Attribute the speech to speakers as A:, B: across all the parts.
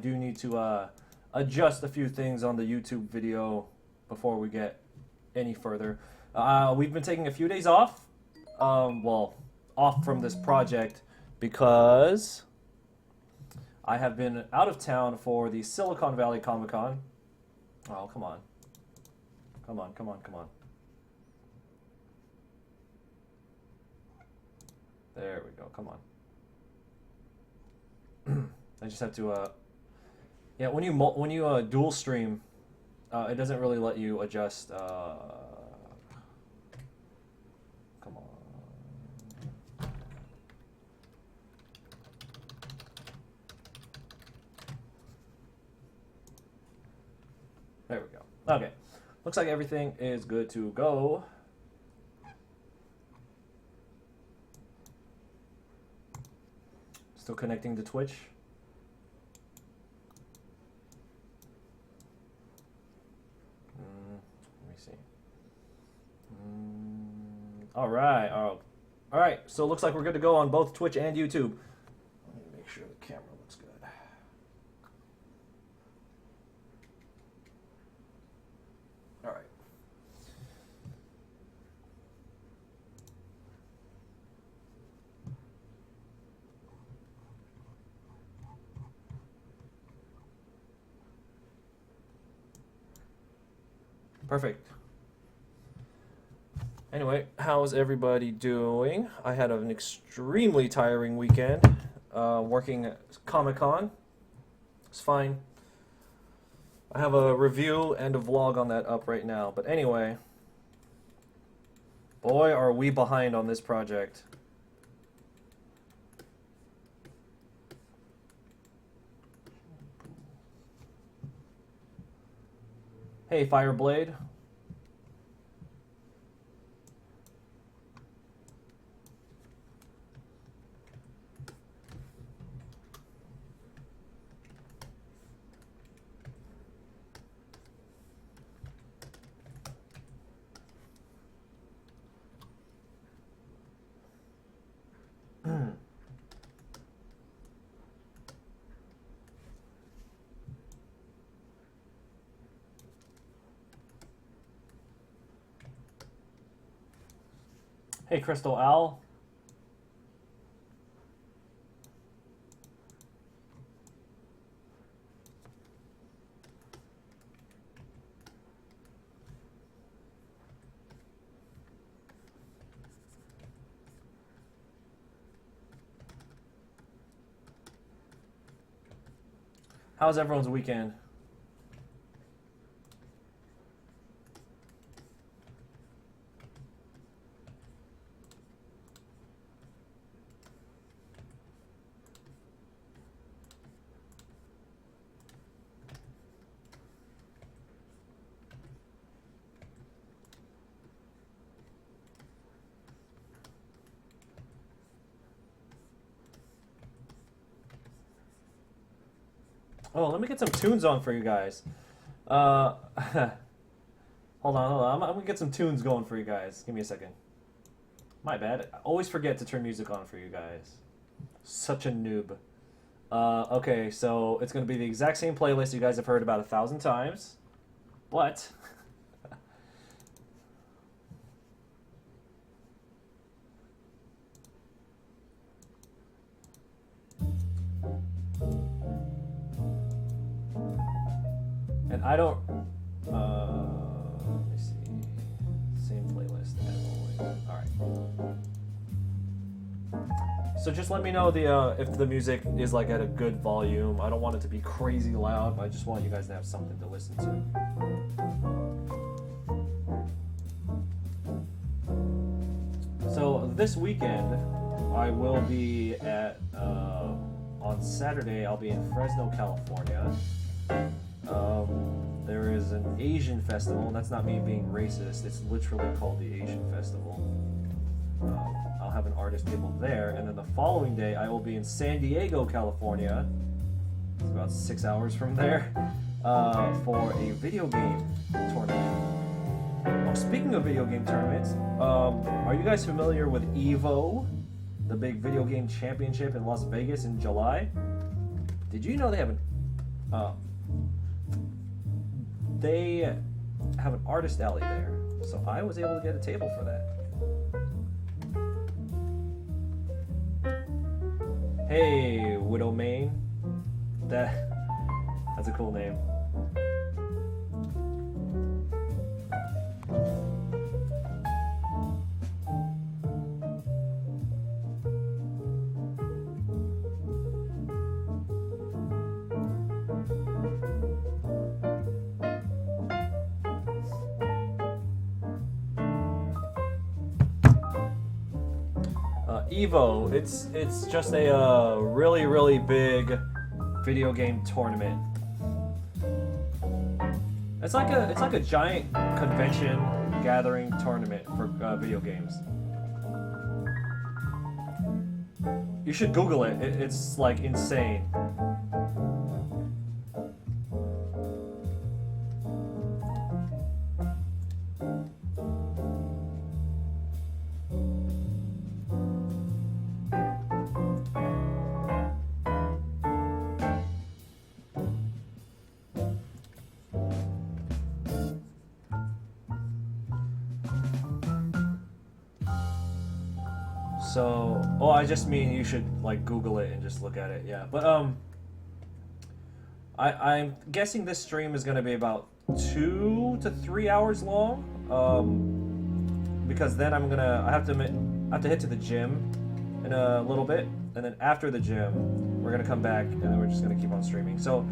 A: do need to adjust a few things on the YouTube video before we get any further. We've been taking a few days off, well, off from this project because I have been out of town for the Silicon Valley Comic Con. Oh, come on. Come on, come on, come on. There we go, come on. I just have to, yeah, when you dual stream, it doesn't really let you adjust, come on. There we go. Okay. Looks like everything is good to go. Still connecting to Twitch. Let me see. All right. All right. So it looks like we're good to go on both Twitch and YouTube. Let me make sure the camera looks good. All right. Perfect. Anyway, how's everybody doing? I had an extremely tiring weekend working at Comic-Con. It's fine. I have a review and a vlog on that up right now. But anyway, boy, are we behind on this project. Hey, Fireblade. Hey, Crystal Owl. How's everyone's weekend? Oh, let me get some tunes on for you guys. Hold on, hold on. I'm gonna get some tunes going for you guys. Give me a second. My bad. I always forget to turn music on for you guys. Such a noob. Okay, so it's gonna be the exact same playlist you guys have heard about 1,000 times, but and I don't. Let me see. Same playlist as always. All right. So just let me know if the music is like at a good volume. I don't want it to be crazy loud. I just want you guys to have something to listen to. So this weekend, I will be at on Saturday. I'll be in Fresno, California. There is an Asian festival, and that's not me being racist, it's literally called the Asian Festival. I'll have an artist table there, and then the following day I will be in San Diego, California. It's about 6 hours from there, for a video game tournament. Oh, speaking of video game tournaments, are you guys familiar with EVO, the big video game championship in Las Vegas in July? Did you know they have an Uh, they have an artist alley there, so I was able to get a table for that. Hey, Widow Main. That's a cool name. Evo, it's just a really big video game tournament. It's like a giant convention gathering tournament for video games. You should Google it. It's like insane. So, oh, I just mean you should like Google it and just look at it, yeah. But I'm guessing this stream is gonna be about 2 to 3 hours long. Because then I have to hit to the gym in a little bit, and then after the gym, we're gonna come back and then we're just gonna keep on streaming. So,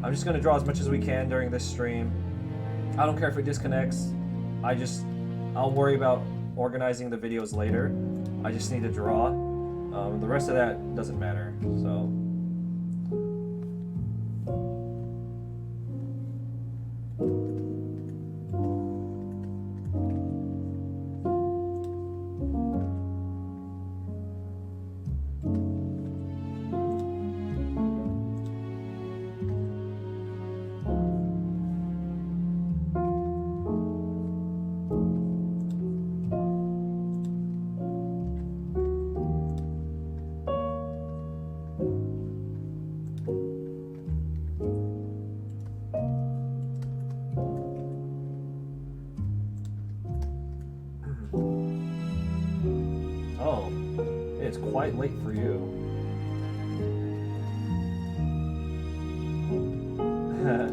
A: I'm just gonna draw as much as we can during this stream. I don't care if it disconnects. I'll worry about organizing the videos later. I just need to draw. The rest of that doesn't matter. So. Oh, it's quite late for you. I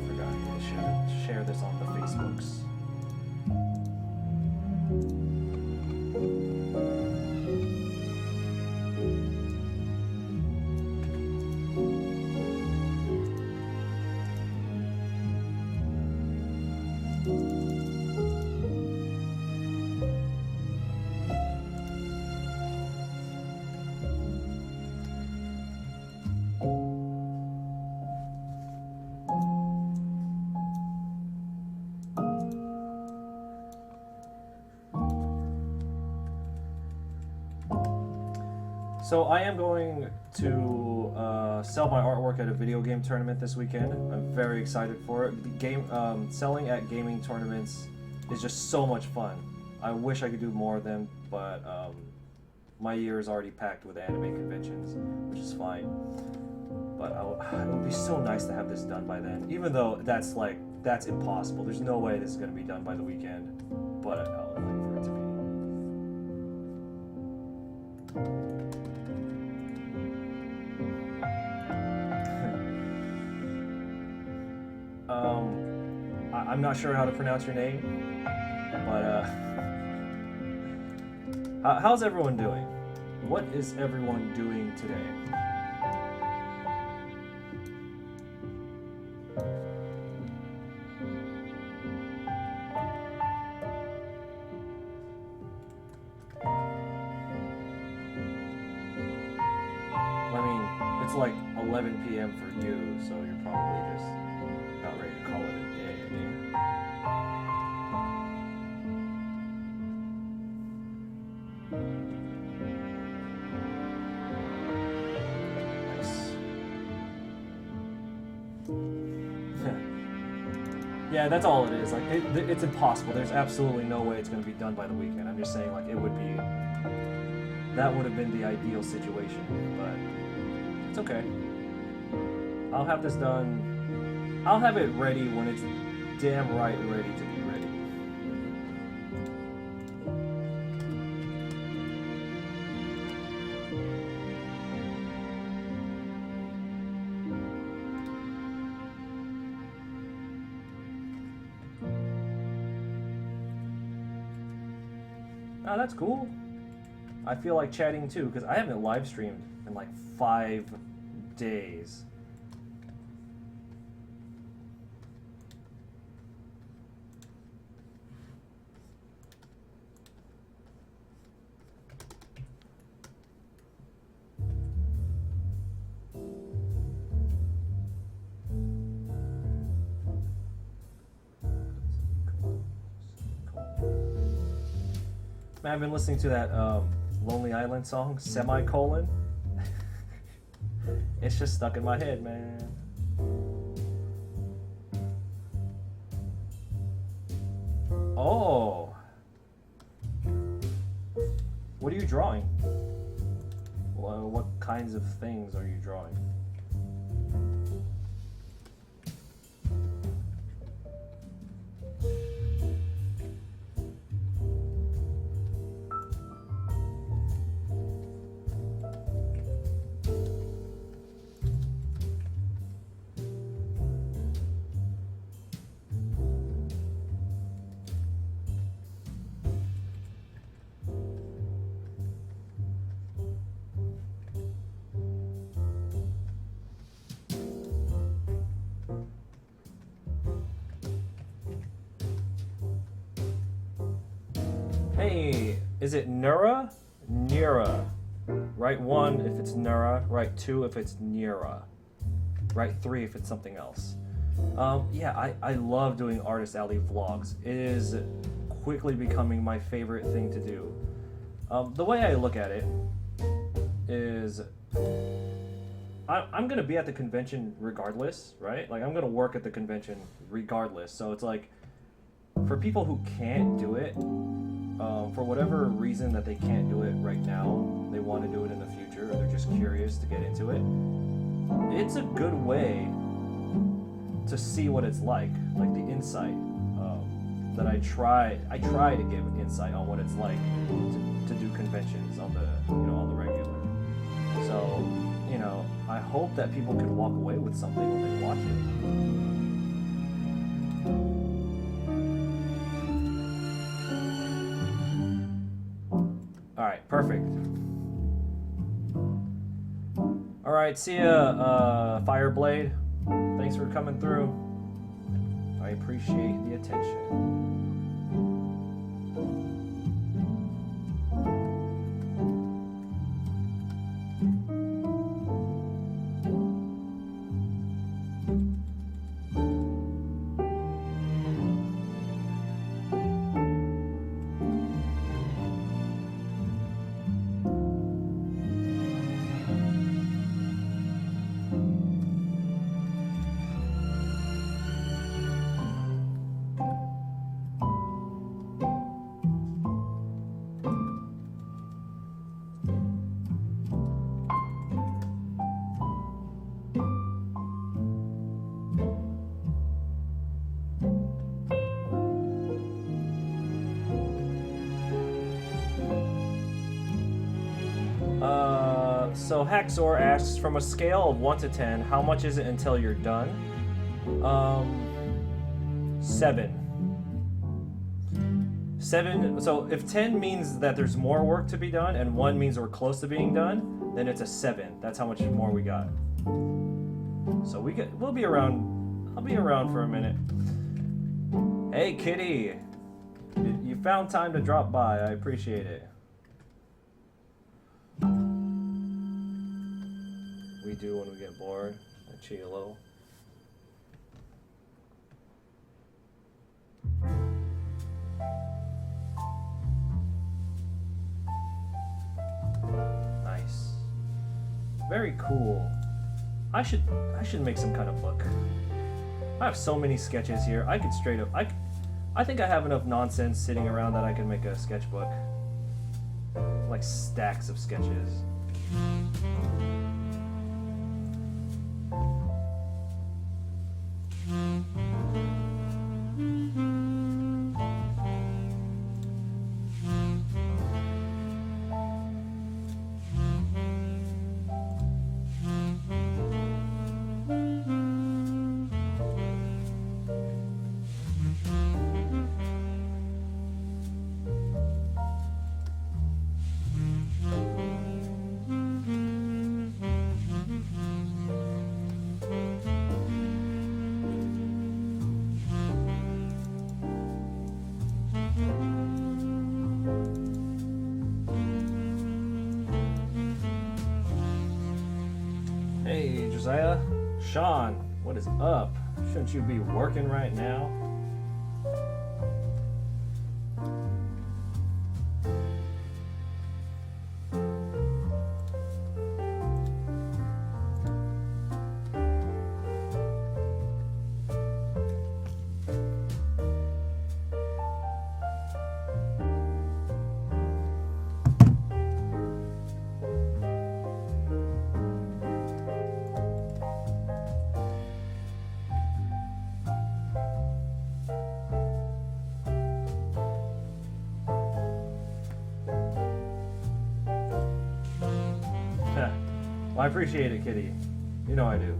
A: forgot to share this on the Facebooks. So I am going to sell my artwork at a video game tournament this weekend. I'm very excited for it. Selling at gaming tournaments is just so much fun. I wish I could do more of them, but my year is already packed with anime conventions, which is fine. But it would be so nice to have this done by then, even though that's impossible. There's no way this is going to be done by the weekend, but I would like for it to be. I'm not sure how to pronounce your name, but how's everyone doing? What is everyone doing today? I mean, it's like 11 p.m. for you, so you're probably just not ready to call it a day. Yeah, that's all it is. Like, it's impossible. There's absolutely no way it's going to be done by the weekend. I'm just saying, like, it would be... That would have been the ideal situation, but it's okay. I'll have this done... I'll have it ready when it's damn right ready to be ready. Oh, that's cool. I feel like chatting too, because I haven't live streamed in like 5 days. I've been listening to that Lonely Island song, semicolon. It's just stuck in my head, man. Oh. What are you drawing? Well, what kinds of things are you drawing? Hey, is it Nura? Nira. Write 1 if it's Nura, write 2 if it's Nira. Write 3 if it's something else. Yeah, I love doing Artist Alley vlogs. It is quickly becoming my favorite thing to do. The way I look at it is I'm going to be at the convention regardless, right? Like, I'm going to work at the convention regardless. So it's like, for people who can't do it, for whatever reason that they can't do it right now, they want to do it in the future, or they're just curious to get into it, it's a good way to see what it's like the insight that I try to give insight on what it's like to do conventions on the regular. So, I hope that people can walk away with something when they watch it. Alright, perfect. Alright, see ya, Fireblade. Thanks for coming through. I appreciate the attention. So Haxor asks, from a scale of 1 to 10, how much is it until you're done? 7. 7. So if 10 means that there's more work to be done, and 1 means we're close to being done, then it's a 7. That's how much more we got. So we'll be around. I'll be around for a minute. Hey, Kitty, you found time to drop by. I appreciate it. We do when we get bored. I cheat a little. Nice. Very cool. I should make some kind of book. I have so many sketches here. I could straight up. I think I have enough nonsense sitting around that I can make a sketchbook. Like stacks of sketches. Hey, Josiah. Sean, what is up? Shouldn't you be working right now? Well, I appreciate it, Kitty. You know I do.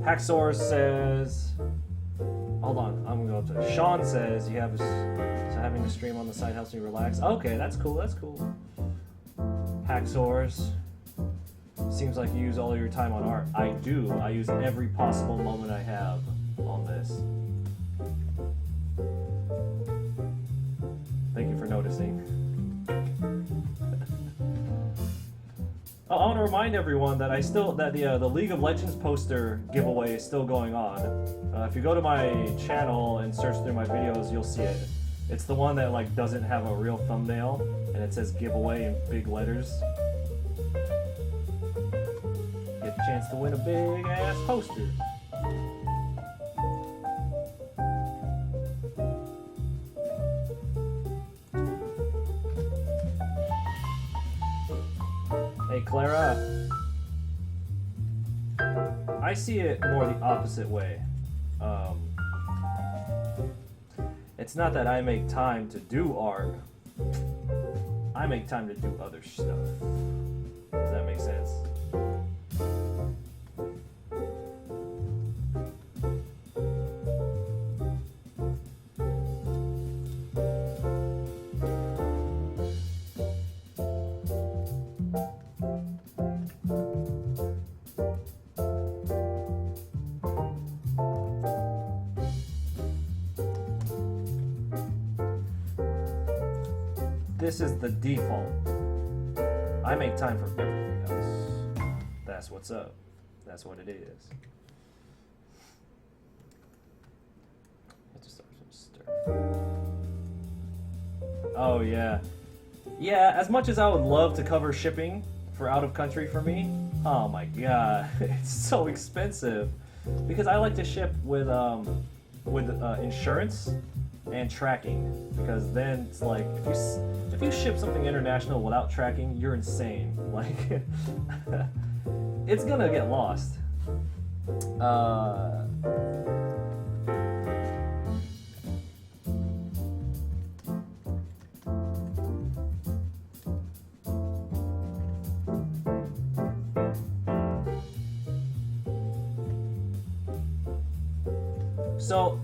A: Hacksaur says, hold on, I'm gonna go up to Sean says you have so having a stream on the side helps me relax. Okay, that's cool. That's cool. Hacksaurs, seems like you use all your time on art. I do. I use every possible moment I have on this. Thank you for noticing. Oh, I want to remind everyone that the League of Legends poster giveaway is still going on. If you go to my channel and search through my videos, you'll see it. It's the one that like doesn't have a real thumbnail and it says giveaway in big letters. Get a chance to win a big ass poster. Hey Clara, I see it more the opposite way. It's not that I make time to do art, I make time to do other stuff. Does that make sense? This is the default. I make time for everything else. That's what's up. That's what it is. Let's start some stir. Oh yeah. Yeah, as much as I would love to cover shipping for out of country for me, Oh my god, it's so expensive. Because I like to ship with insurance and tracking. Because then it's like if you ship something international without tracking, you're insane. Like it's gonna get lost. So,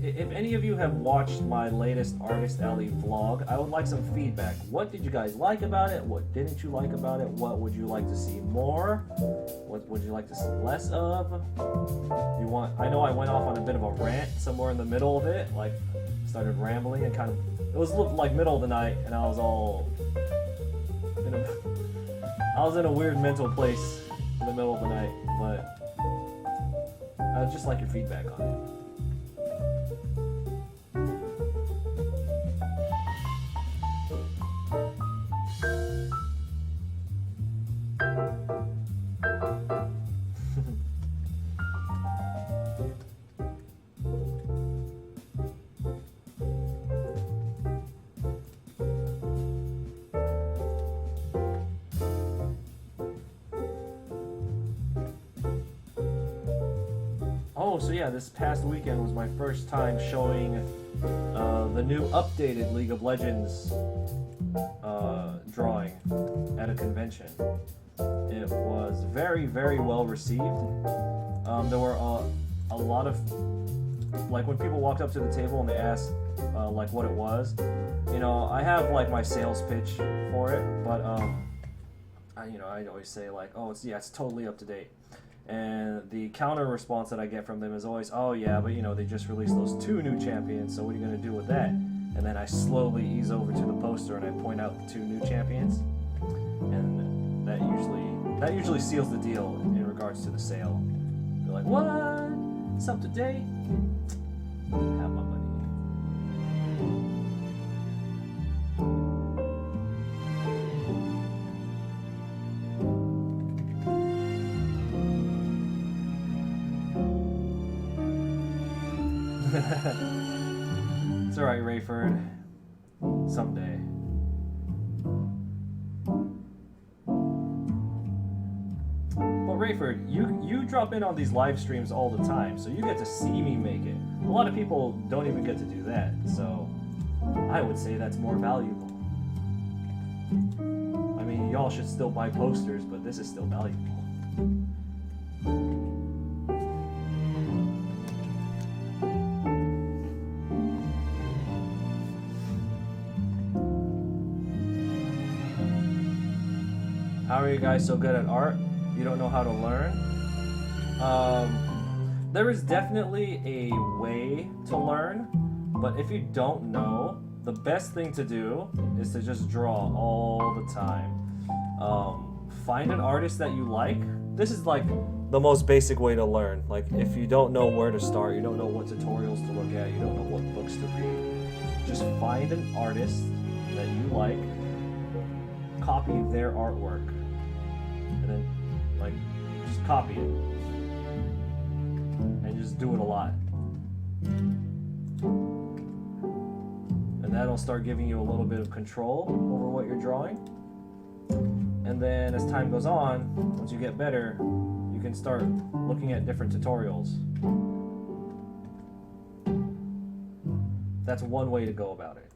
A: if any of you have watched my latest Artist Alley vlog, I would like some feedback. What did you guys like about it? What didn't you like about it? What would you like to see more? What would you like to see less of? I know I went off on a bit of a rant somewhere in the middle of it, like started rambling and it was like middle of the night, and I was all I was in a weird mental place in the middle of the night, but I'd just like your feedback on it. Oh, so yeah, this past weekend was my first time showing the new updated League of Legends drawing at a convention. It was very, very well received. There were a lot of, like, when people walked up to the table and they asked like what it was, I have like my sales pitch for it, but I always say like, oh, it's totally up to date. And the counter response that I get from them is always, oh yeah, but they just released those 2 new champions, so what are you going to do with that? And then I slowly ease over to the poster and I point out the 2 new champions, and that usually seals the deal in regards to the sale. They're like, what? It's up to date? Have my money. It's alright, Rayford. Someday. But Rayford, you drop in on these live streams all the time, so you get to see me make it. A lot of people don't even get to do that, so I would say that's more valuable. I mean, y'all should still buy posters, but this is still valuable. How are you guys so good at art? You don't know how to learn? There is definitely a way to learn, but if you don't know, the best thing to do is to just draw all the time. Find an artist that you like. This is like the most basic way to learn. Like, if you don't know where to start, you don't know what tutorials to look at, you don't know what books to read, just find an artist that you like, copy their artwork, and then just copy it and just do it a lot, and that'll start giving you a little bit of control over what you're drawing. And then as time goes on, once you get better, you can start looking at different tutorials. That's one way to go about it.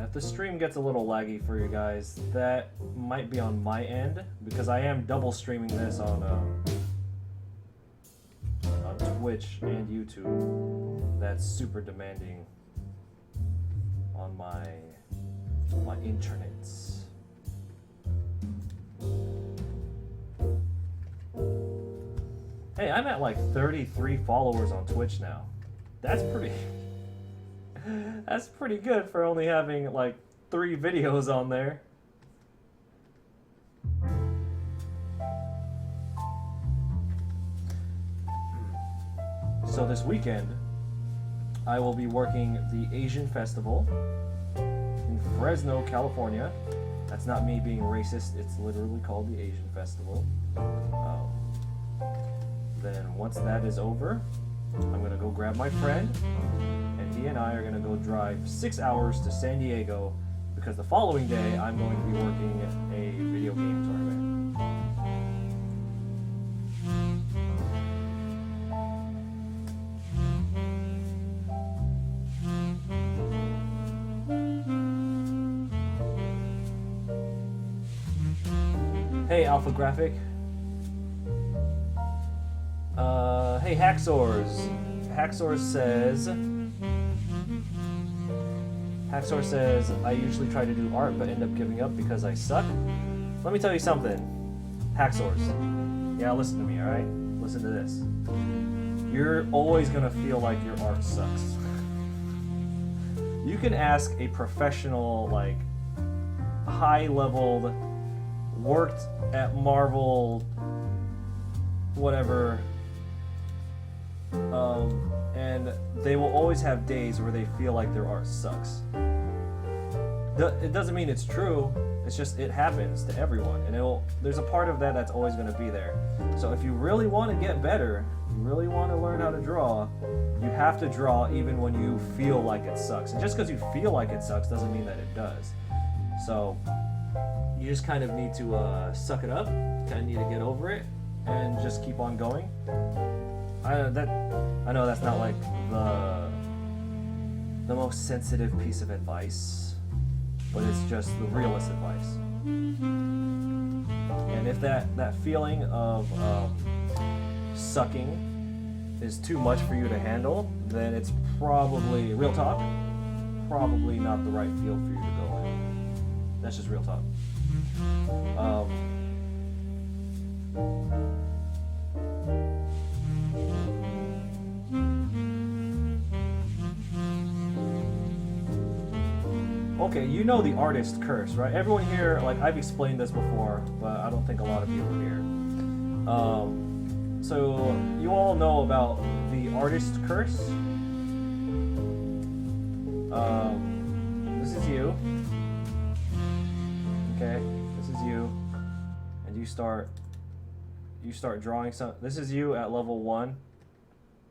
A: if the stream gets a little laggy for you guys, that might be on my end, because I am double streaming this on Twitch and YouTube. That's super demanding on my internets. Hey, I'm at like 33 followers on Twitch now. That's pretty that's pretty good for only having like 3 videos on there. So this weekend, I will be working the Asian Festival in Fresno, California. That's not me being racist, it's literally called the Asian Festival. Then once that is over, I'm gonna go grab my friend, and he and I are gonna go drive 6 hours to San Diego, because the following day I'm going to be working a video game tournament. Hey, Alpha Graphic. Hey, Hacksaws. Hacksaws says, I usually try to do art but end up giving up because I suck. Let me tell you something, Hacksaws. Yeah, listen to me, alright? Listen to this. You're always gonna feel like your art sucks. You can ask a professional, like, high-leveled, worked at Marvel, whatever, and they will always have days where they feel like their art sucks. It doesn't mean it's true, it's just it happens to everyone, and there's a part of that that's always going to be there. So if you really want to get better, you really want to learn how to draw, you have to draw even when you feel like it sucks. And just because you feel like it sucks doesn't mean that it does. So you just kind of need to suck it up, kind of need to get over it, and just keep on going. I know that's not like the most sensitive piece of advice, but it's just the realest advice. And if that feeling of sucking is too much for you to handle, then it's probably, real talk, probably not the right field for you to go in. That's just real talk. Okay, you know the artist curse, right? Everyone here, like, I've explained this before, but I don't think a lot of you were here. So you all know about the artist curse. This is you. Okay, this is you, and you start drawing something. This is you at level 1,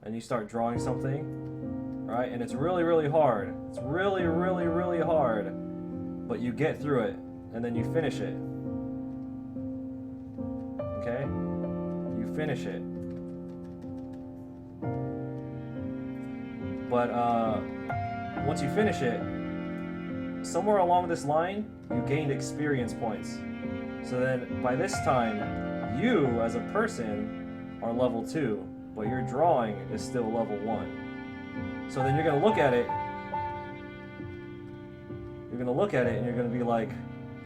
A: and you start drawing something, right? And it's really, really hard. It's really, really, really hard, but you get through it, and then you finish it. Okay? You finish it. But once you finish it, somewhere along this line, you gained experience points. So then, by this time, you, as a person, are level 2, but your drawing is still level 1. So then you're going to look at it, and you're going to be like,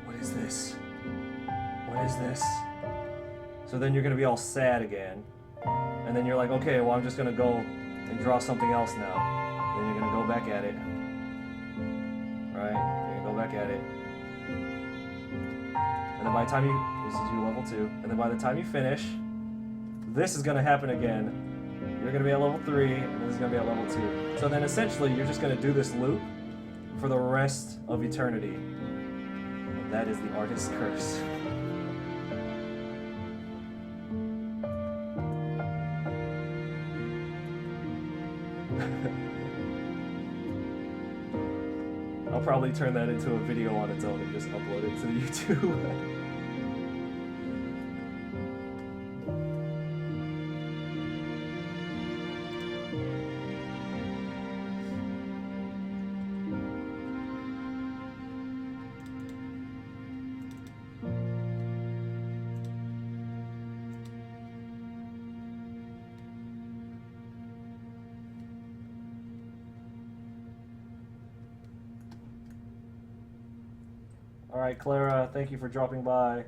A: what is this? What is this? So then you're going to be all sad again. And then you're like, okay, well, I'm just going to go and draw something else now. Then you're going to go back at it. Right? You're going to go back at it. And then by the time this is you level 2, and then by the time you finish, this is going to happen again. You're going to be at level 3, and this is going to be at level 2. So then essentially, you're just going to do this loop for the rest of eternity. And that is the artist's curse. I'll probably turn that into a video on its own and just upload it to YouTube. All right, Clara, thank you for dropping by.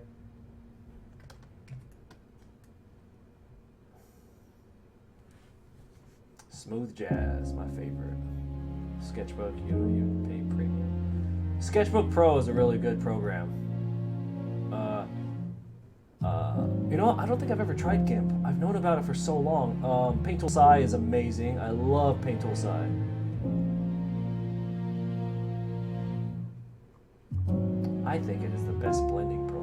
A: Smooth Jazz, my favorite. Sketchbook, you pay premium. Sketchbook Pro is a really good program. You know, I don't think I've ever tried GIMP. I've known about it for so long. Paint Tool Sai is amazing. I love Paint Tool Sai. I think it is the best blending program.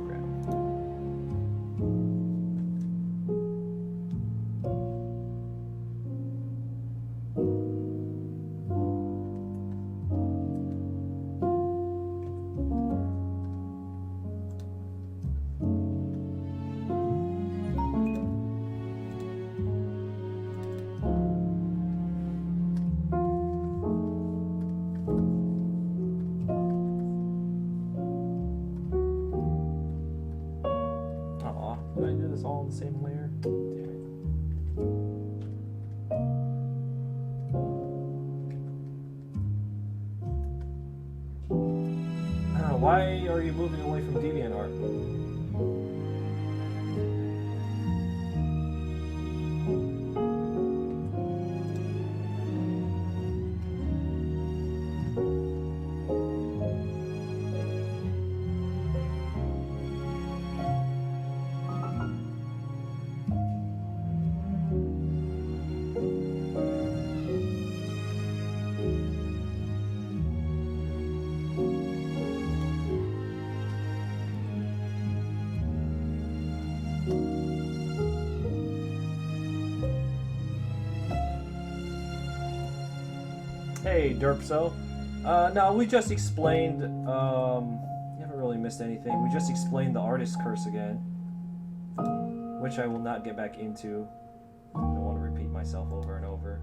A: All in the same layer? Damn it. Why are you moving away from DeviantArt? Hey, Derpso. No, we just explained, you haven't really missed anything. We just explained the artist curse again, which I will not get back into. I don't want to repeat myself over and over.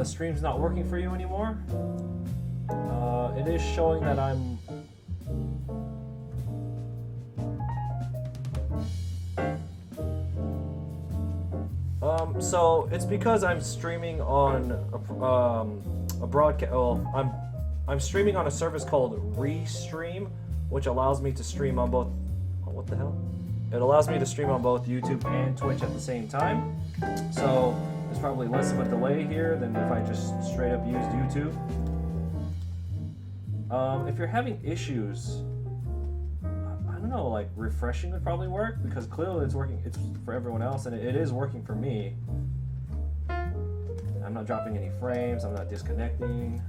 A: The stream's not working for you anymore. It is showing that I'm... so it's because I'm streaming on a broadcast. Well, I'm streaming on a service called Restream, which allows me to stream on both. Oh, what the hell? It allows me to stream on both YouTube and Twitch at the same time. So there's probably less of a delay here than if I just straight up used YouTube. If you're having issues, I don't know, like refreshing would probably work, because clearly it's working. It's for everyone else, and it is working for me. I'm not dropping any frames. I'm not disconnecting.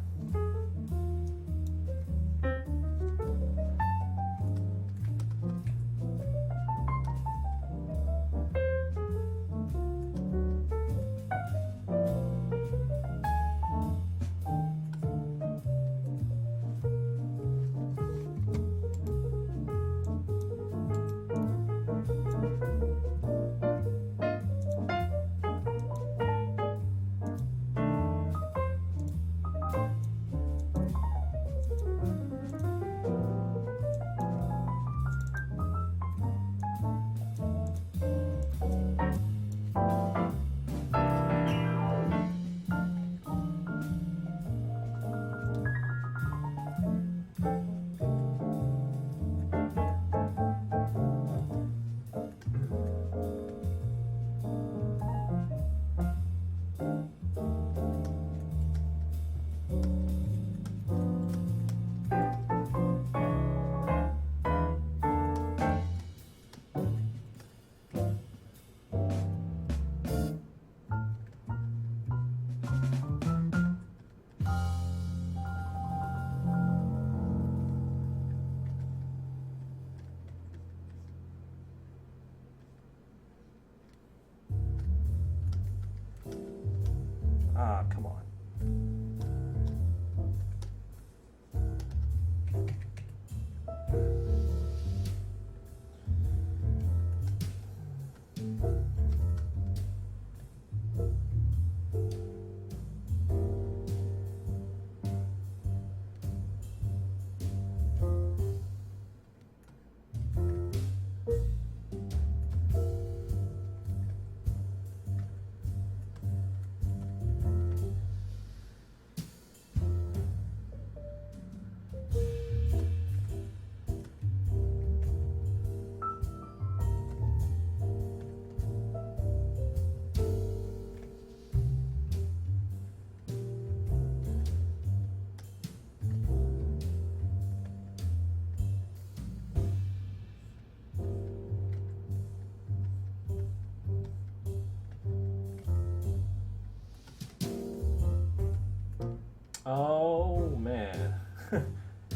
A: Oh man.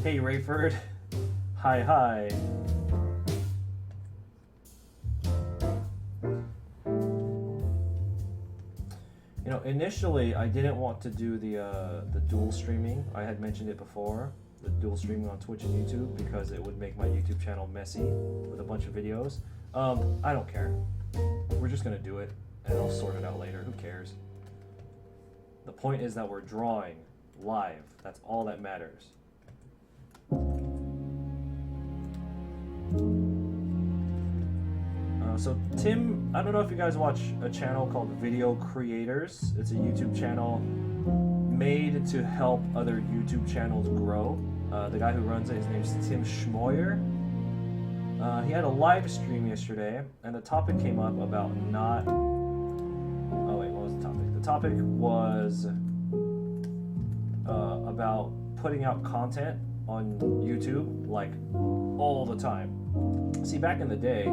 A: Hey Rayford. Hi hi. You know, initially I didn't want to do the dual streaming. I had mentioned it before, the dual streaming on Twitch and YouTube, because it would make my YouTube channel messy with a bunch of videos. I don't care. We're just gonna do it, and I'll sort it out later. Who cares? The point is that we're drawing live. That's all that matters. So Tim, I don't know if you guys watch a channel called Video Creators. It's a YouTube channel made to help other YouTube channels grow. The guy who runs it, his name's Tim Schmoyer. He had a live stream yesterday, and the topic came up about not... Oh wait, what was the topic? The topic was about putting out content on YouTube, like, all the time. See, back in the day,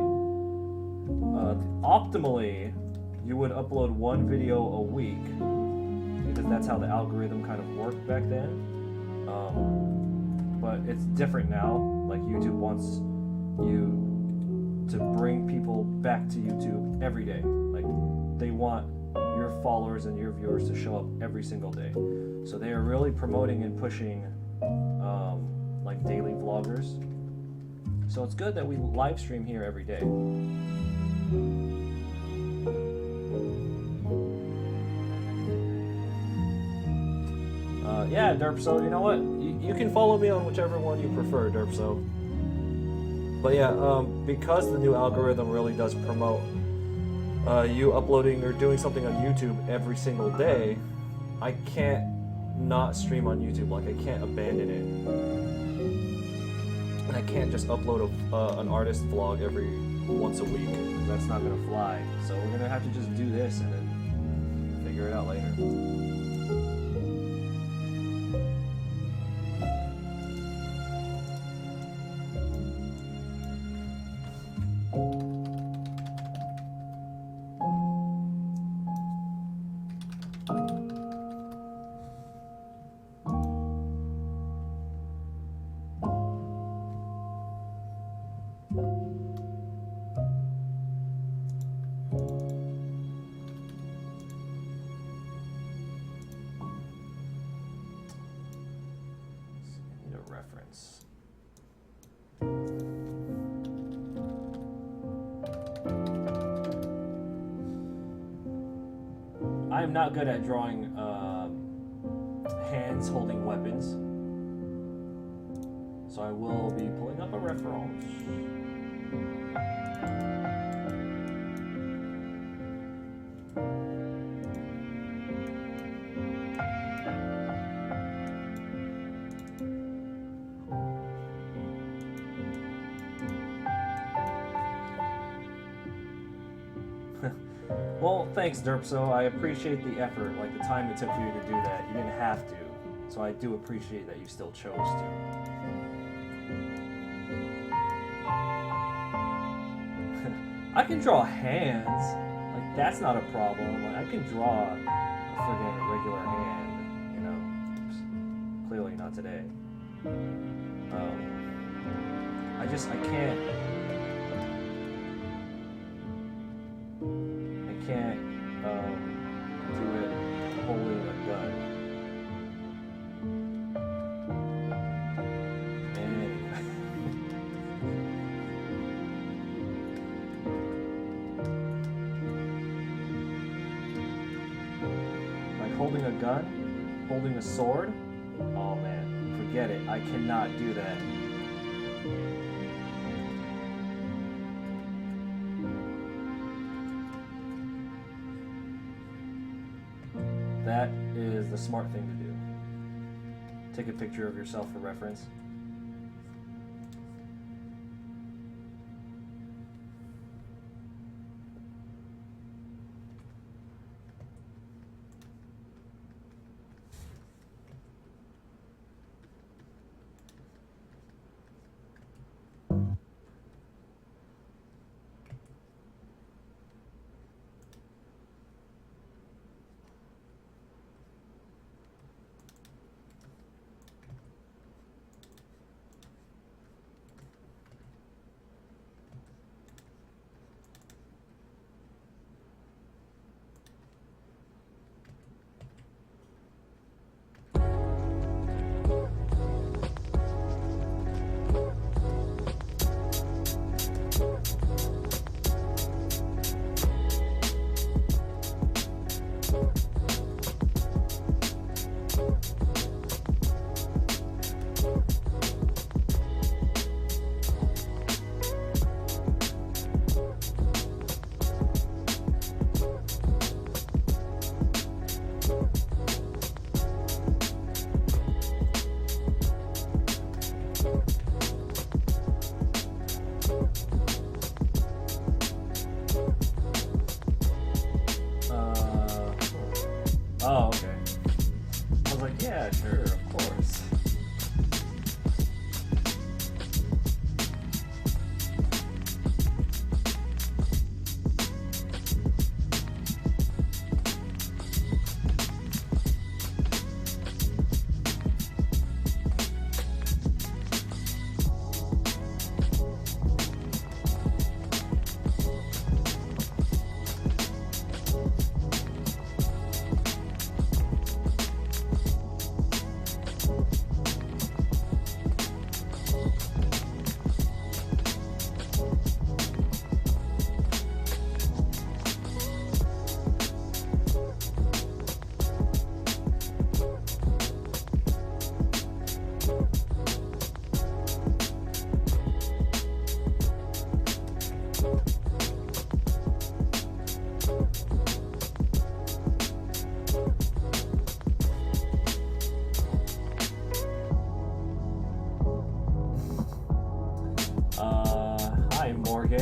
A: optimally, you would upload one video a week, because that's how the algorithm kind of worked back then. But it's different now. Like, YouTube wants you to bring people back to YouTube every day. Like, they want your followers and your viewers to show up every single day. So they are really promoting and pushing like daily vloggers. So it's good that we live stream here every day. Yeah, Derpso, you know what? You can follow me on whichever one you prefer, Derpso. But yeah, because the new algorithm really does promote you uploading or doing something on YouTube every single day, I can't not stream on YouTube. Like, I can't abandon it. And I can't just upload an artist vlog every once a week. That's not gonna fly. So we're gonna have to just do this and then figure it out later. I'm not good at drawing hands holding weapons, so I will be pulling up a reference. Well, thanks, Derpso. I appreciate the effort, like the time it took for you to do that. You didn't have to, so I do appreciate that you still chose to. I can draw hands. Like, that's not a problem. Like, I can draw a friggin' regular hand, you know. Just clearly not today. I can't. Can't do it holding a gun. Anyway. Like holding a gun? Holding a sword? Oh man, forget it. I cannot do that. That is the smart thing to do. Take a picture of yourself for reference.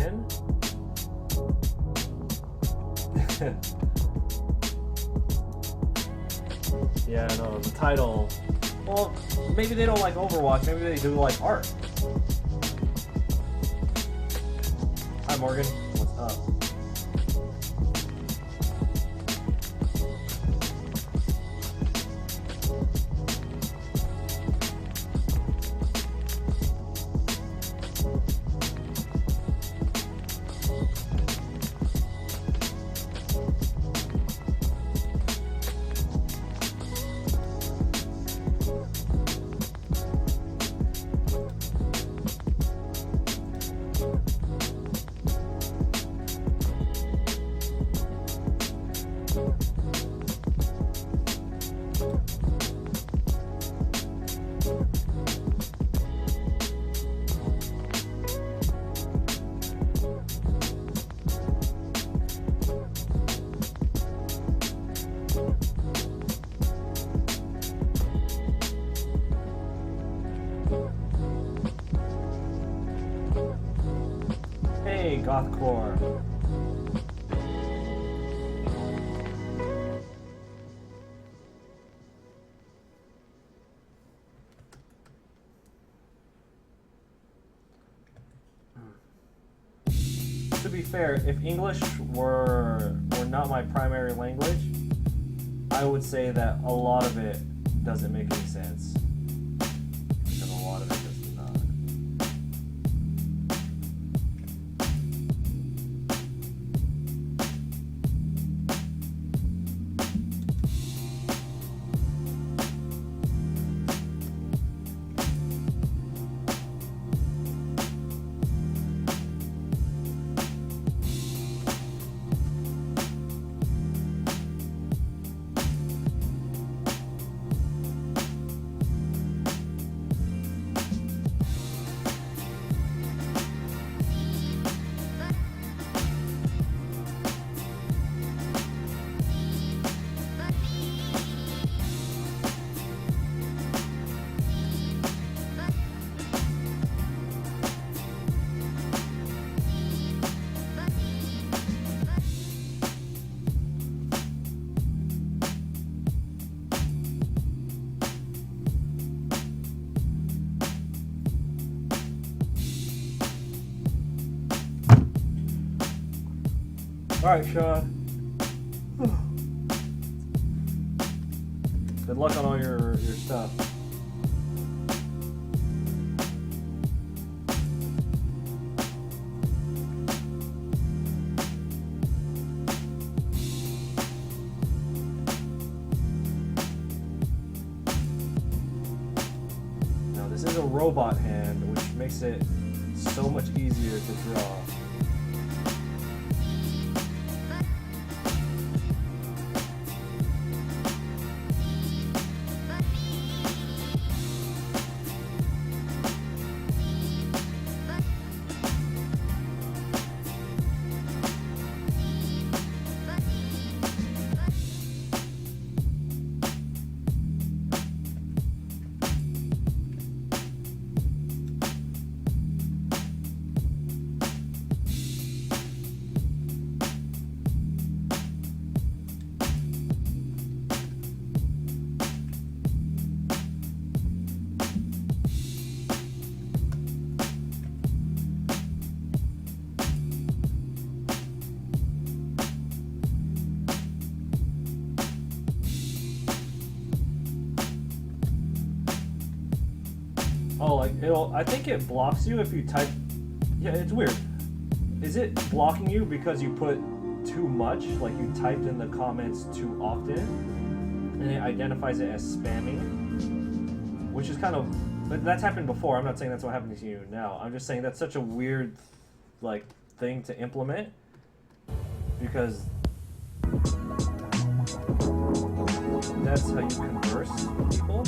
A: in. Yeah, no, the title. Well, maybe they don't like Overwatch. Maybe they do like art. Hi, Morgan. What's up? Hey, Gothcore. To be fair, if English were not my primary language, I would say that a lot of it doesn't make any sense. Because a lot of it does not. Alright, Sean. Good luck on all your stuff. Now this is a robot hand, which makes it so much easier to draw. Oh, like I think it blocks you if you type. Yeah, it's weird. Is it blocking you because you put too much, like you typed in the comments too often, and it identifies it as spamming? Which is kind of, but that's happened before. I'm not saying that's what happened to you now. I'm just saying that's such a weird, like, thing to implement because that's how you converse with people.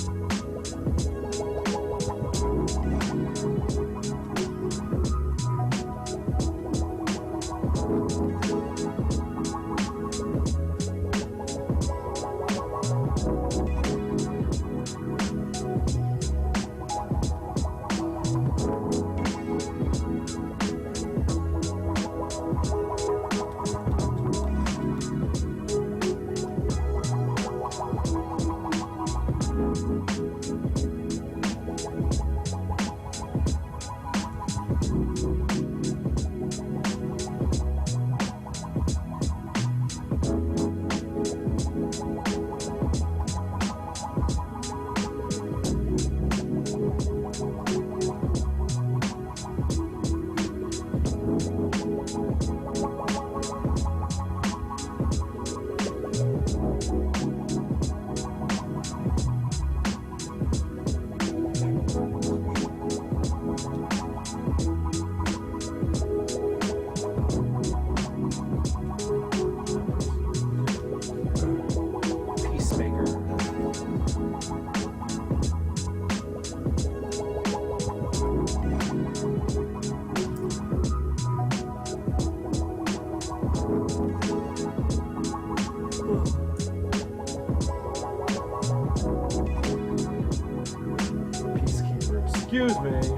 A: Excuse me.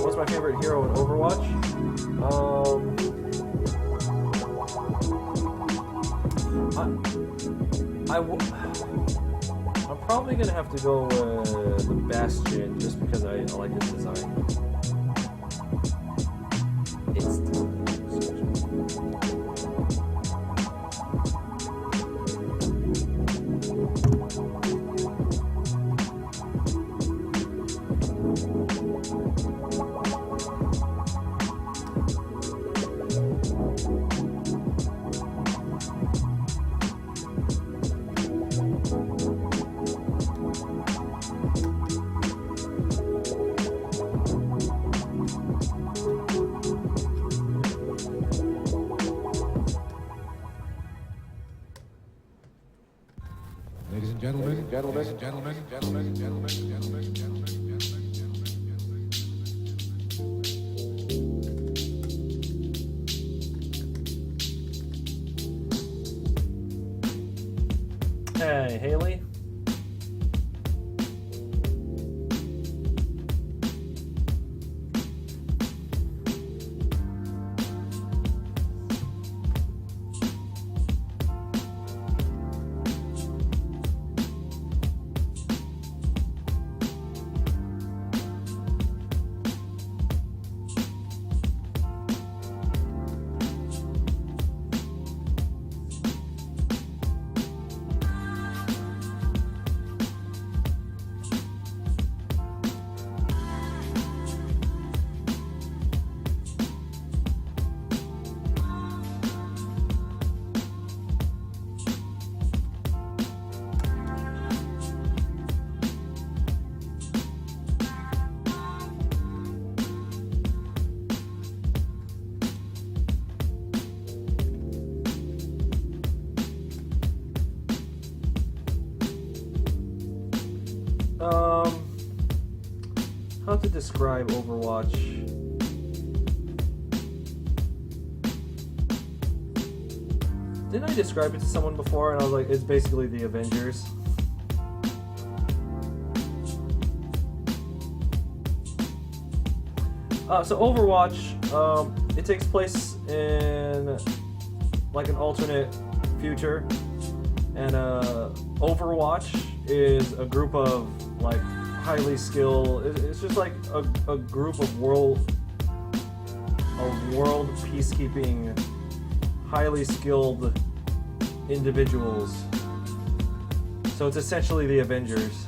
A: What's my favorite hero in Overwatch? I'm probably gonna have to go with the Bastion just because I like his design.
B: Ladies and gentlemen, gentlemen, gentlemen, gentlemen, gentlemen, gentlemen, gentlemen,
A: Hey, Haley. How to describe Overwatch? Didn't I describe it to someone before and I was like, it's basically the Avengers? So Overwatch, it takes place in like an alternate future, and Overwatch is a group of like highly skilled. It's just like a group of world peacekeeping, highly skilled individuals. So it's essentially the Avengers,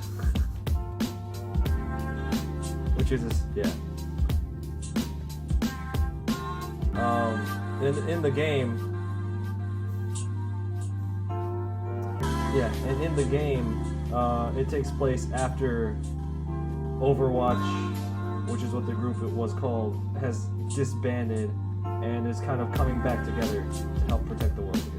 A: which is yeah. In the game, yeah, and in the game, it takes place after Overwatch, which is what the group it was called, has disbanded and is kind of coming back together to help protect the world again.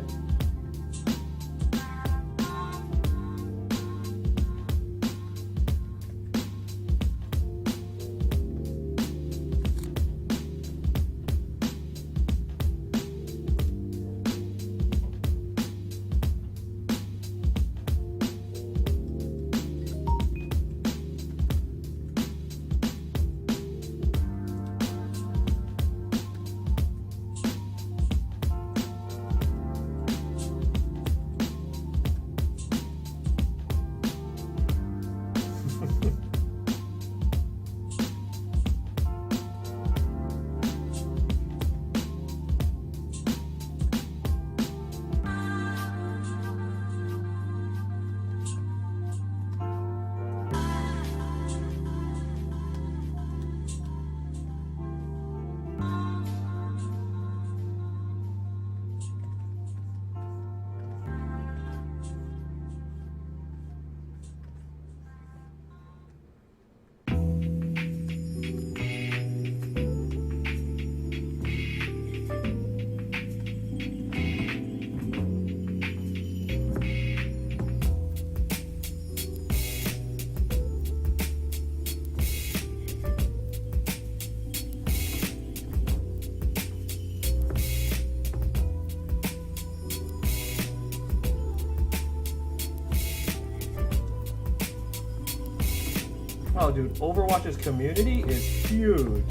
A: Oh, dude, Overwatch's community is huge.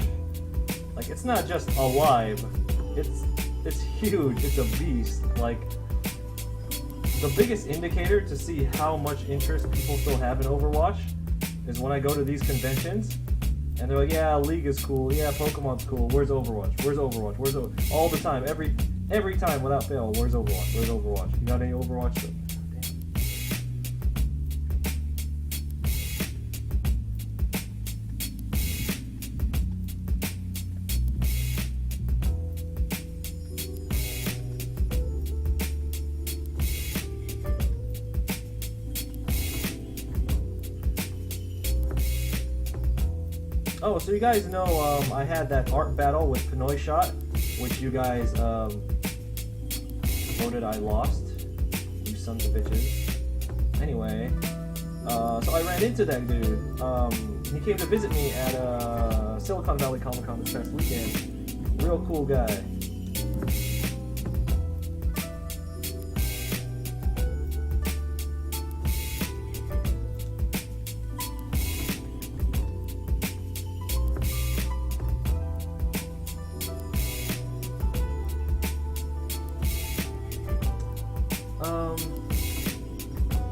A: Like, it's not just alive. It's huge. It's a beast. Like, the biggest indicator to see how much interest people still have in Overwatch is when I go to these conventions and they're like, yeah, League is cool, yeah, Pokemon's cool, where's Overwatch? Where's Overwatch? Where's Overwatch? All the time, every time without fail, where's Overwatch? Where's Overwatch? You got any Overwatch stuff? Oh, so you guys know I had that art battle with Pinoy Shot, which you guys voted I lost. You sons of bitches. Anyway, so I ran into that dude. He came to visit me at Silicon Valley Comic Con this past weekend. Real cool guy.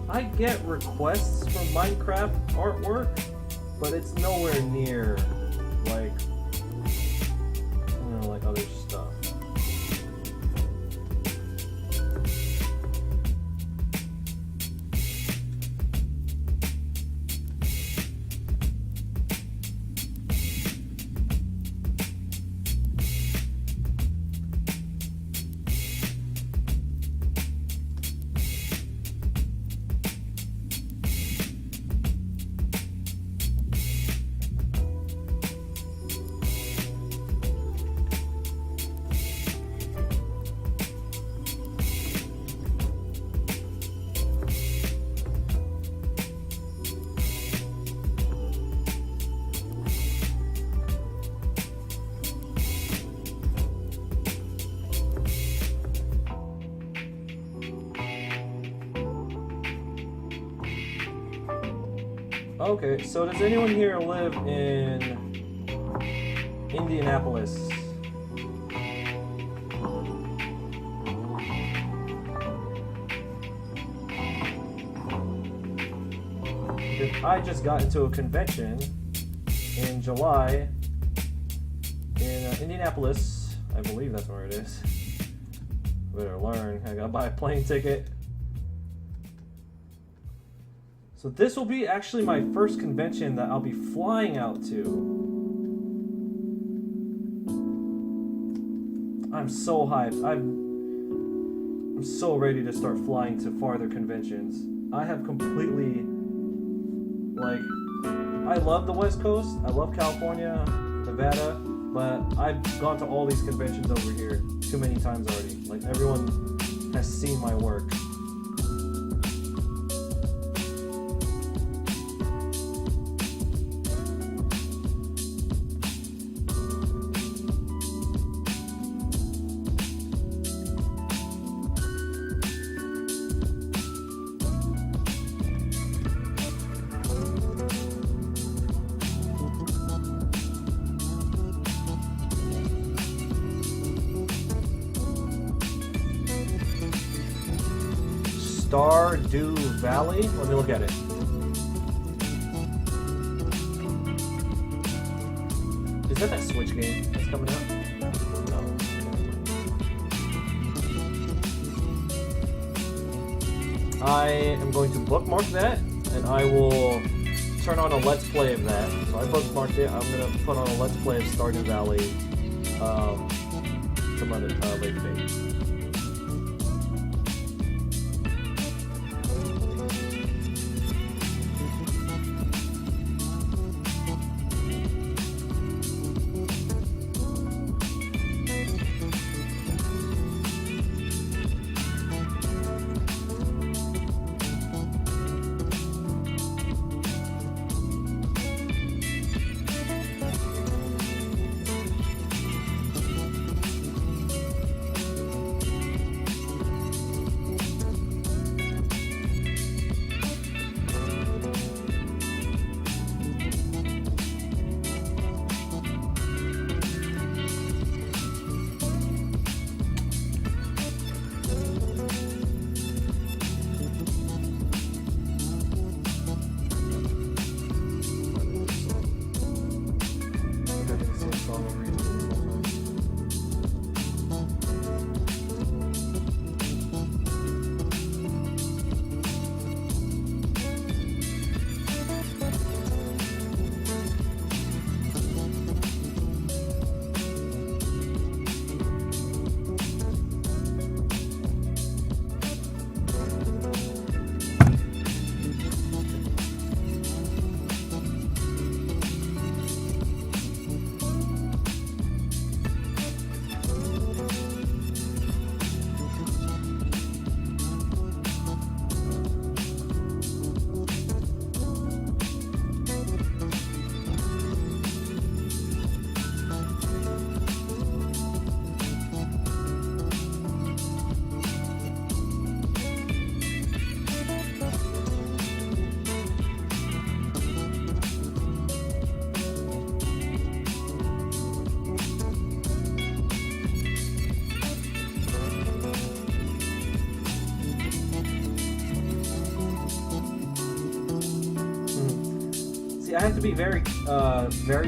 A: I get requests for Minecraft artwork, but it's nowhere near like, you know, like other stuff. Okay, so does anyone here live in Indianapolis? Because I just got into a convention in July in Indianapolis. I believe that's where it is. Better learn. I gotta buy a plane ticket. So this will be actually my first convention that I'll be flying out to. I'm so hyped. I'm so ready to start flying to farther conventions. I have completely, like, I love the West Coast. I love California, Nevada, but I've gone to all these conventions over here too many times already. Like, everyone has seen my work. Stardew Valley? Let me look at it. Is that Switch game that's coming out? No. I am going to bookmark that, and I will turn on a Let's Play of that. So I bookmarked it. I'm going to put on a Let's Play of Stardew Valley some other later date. song of reason. I have to be very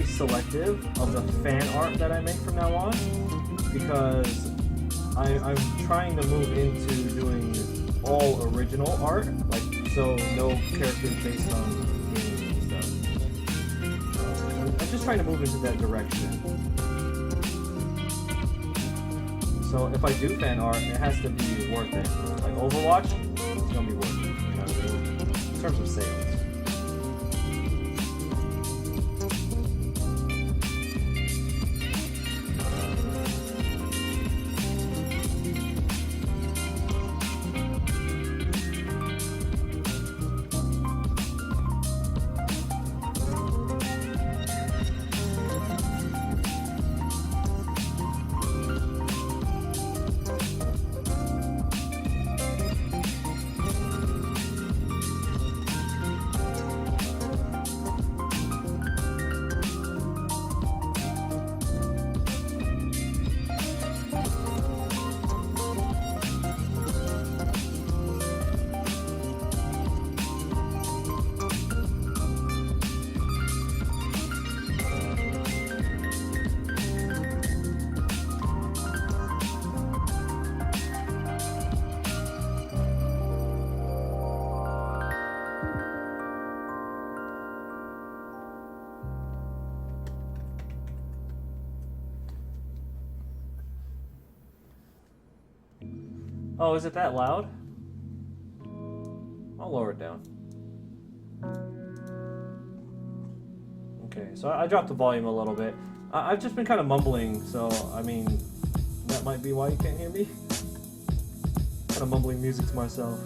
A: selective of the fan art that I make from now on, because I'm trying to move into doing all original art, like so no characters based on games and stuff. I'm just trying to move into that direction. So if I do fan art, it has to be worth it. Like Overwatch, it's gonna be worth it, you know, in terms of sales. Oh, is it that loud? I'll lower it down. Okay, so I dropped the volume a little bit. I've just been kind of mumbling, so I mean, that might be why you can't hear me. Kind of mumbling music to myself.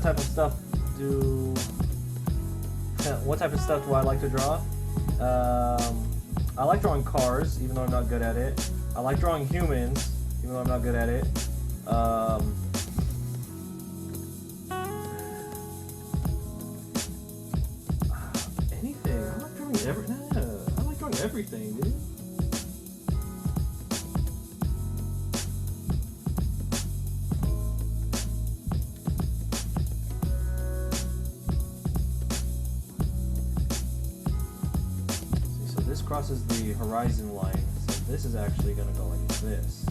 A: Type of stuff what type of stuff do I like to draw? I like drawing cars, even though I'm not good at it. I like drawing humans, even though I'm not good at it. Anything. I like drawing I like drawing everything, dude. This crosses the horizon line, so this is actually going to go like this.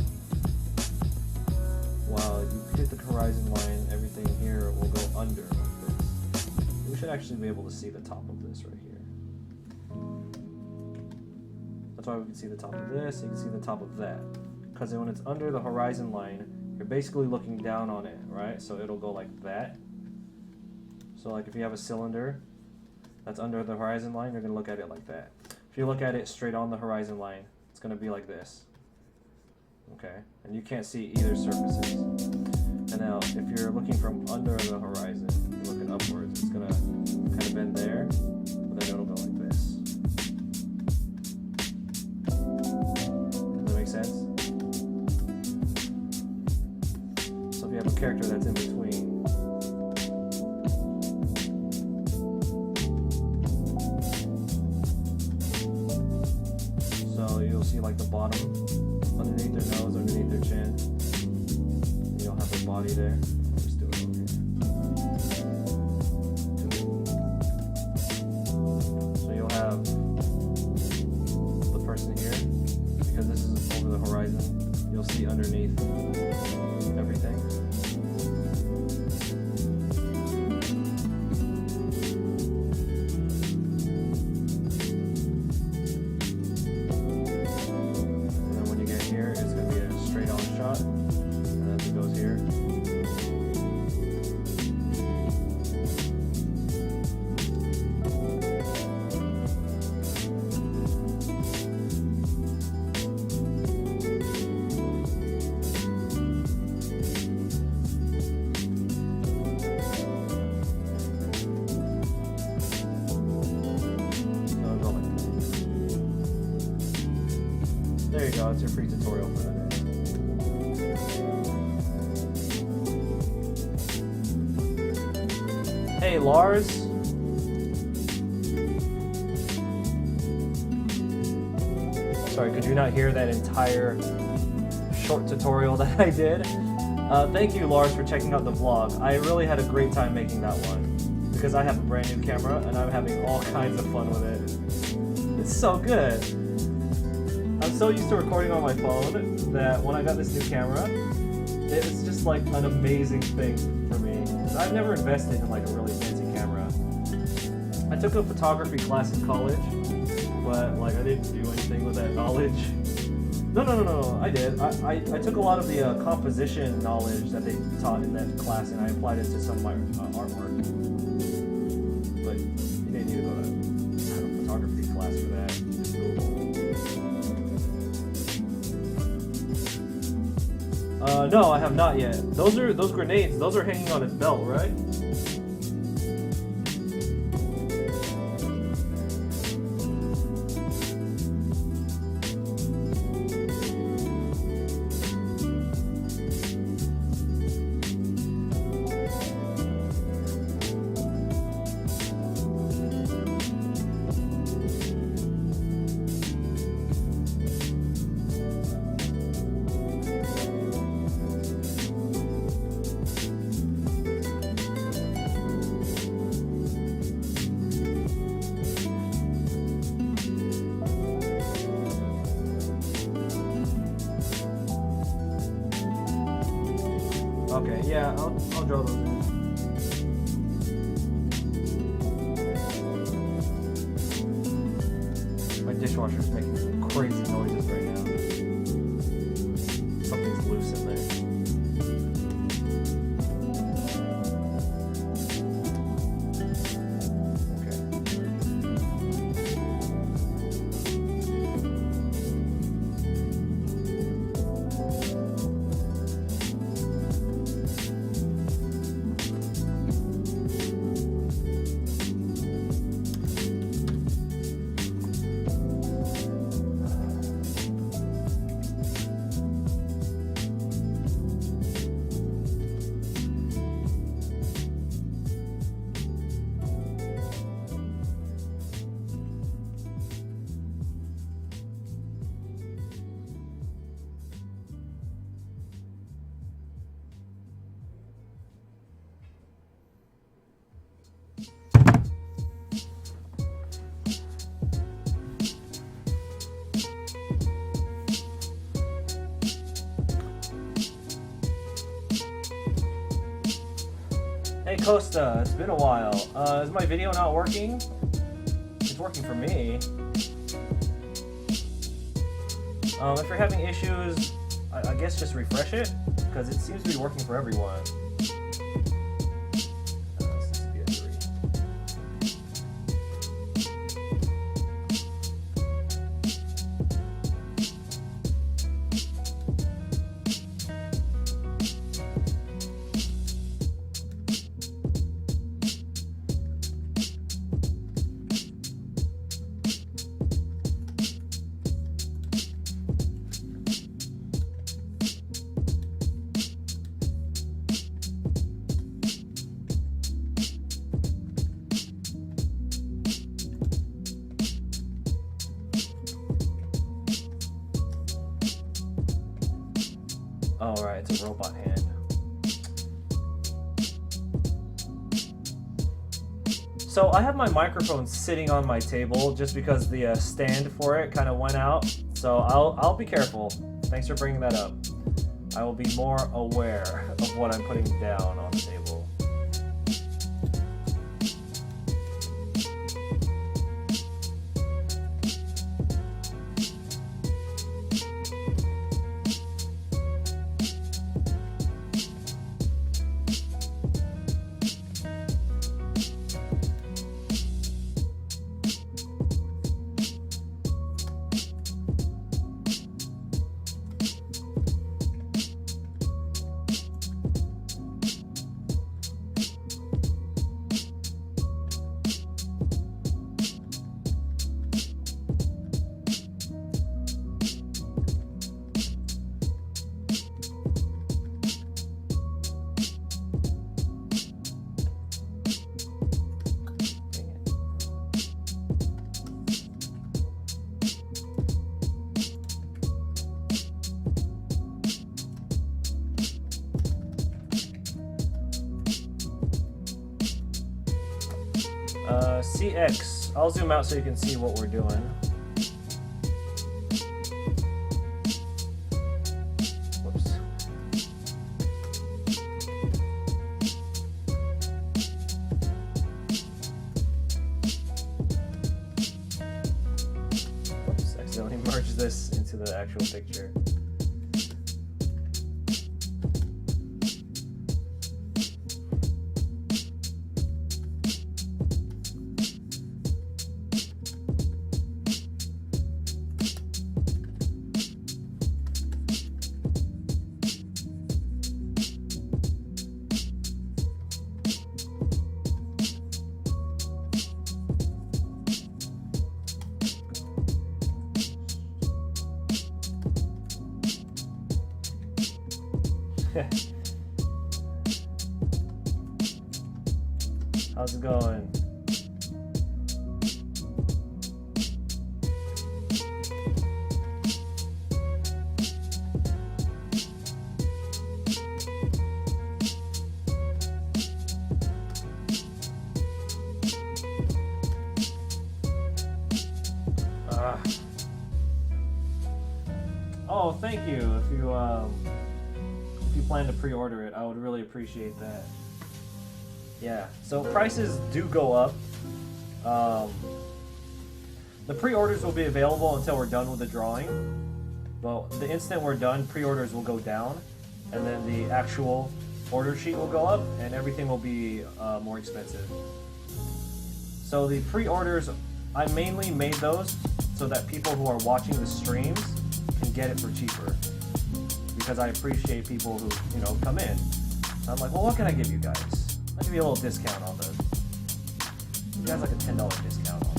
A: While you hit the horizon line, everything here will go under like this. We should actually be able to see the top of this right here. That's why we can see the top of this, you can see the top of that. Because when it's under the horizon line, you're basically looking down on it, right? So it'll go like that. So like if you have a cylinder that's under the horizon line, you're going to look at it like that. If you look at it straight on the horizon line, it's going to be like this. Okay? And you can't see either surfaces. And now, if you're looking from under the horizon, you're looking upwards, it's going to kind of bend there, but then it'll go like this. Does that make sense? So if you have a character that's in between, you'll see like the bottom underneath their nose, underneath their chin. And you'll have their body there. I'll just do it over here. So you'll have the person here, because this is over the horizon. You'll see underneath everything. There you go, it's your free tutorial for the day. Hey Lars! Sorry, could you not hear that entire short tutorial that I did? Thank you Lars for checking out the vlog. I really had a great time making that one, because I have a brand new camera and I'm having all kinds of fun with it. It's so good! I'm so used to recording on my phone that when I got this new camera, it's just like an amazing thing for me. I've never invested in like a really fancy camera. I took a photography class in college, but like I didn't do anything with that knowledge. No, I did. I took a lot of the composition knowledge that they taught in that class and I applied it to some of my artwork. But you didn't need to go to a photography class for that. No, I have not yet. Those grenades, those are hanging on his belt, right? Okay, yeah, I'll draw those in. My dishwasher's making some crazy noises right now. Something's loose in there. Costa, it's been a while. Is my video not working? It's working for me. If you're having issues, I guess just refresh it, because it seems to be working for everyone. Oh, right, it's a robot hand. So I have my microphone sitting on my table just because the stand for it kind of went out. So I'll be careful. Thanks for bringing that up. I will be more aware of what I'm putting down on the table. CX. I'll zoom out so you can see what we're doing. Whoops. Whoops, I accidentally merged this into the actual picture. How's it going? Oh, thank you. If you plan to pre-order it, I would really appreciate that. Yeah, so prices do go up. The pre-orders will be available until we're done with the drawing. Well, the instant we're done, pre-orders will go down, and then the actual order sheet will go up, and everything will be more expensive. So the pre-orders, I mainly made those so that people who are watching the streams can get it for cheaper. Because I appreciate people who, come in. I'm like, well, what can I give you guys? I'll give you a little discount on the... You guys like a $10 discount on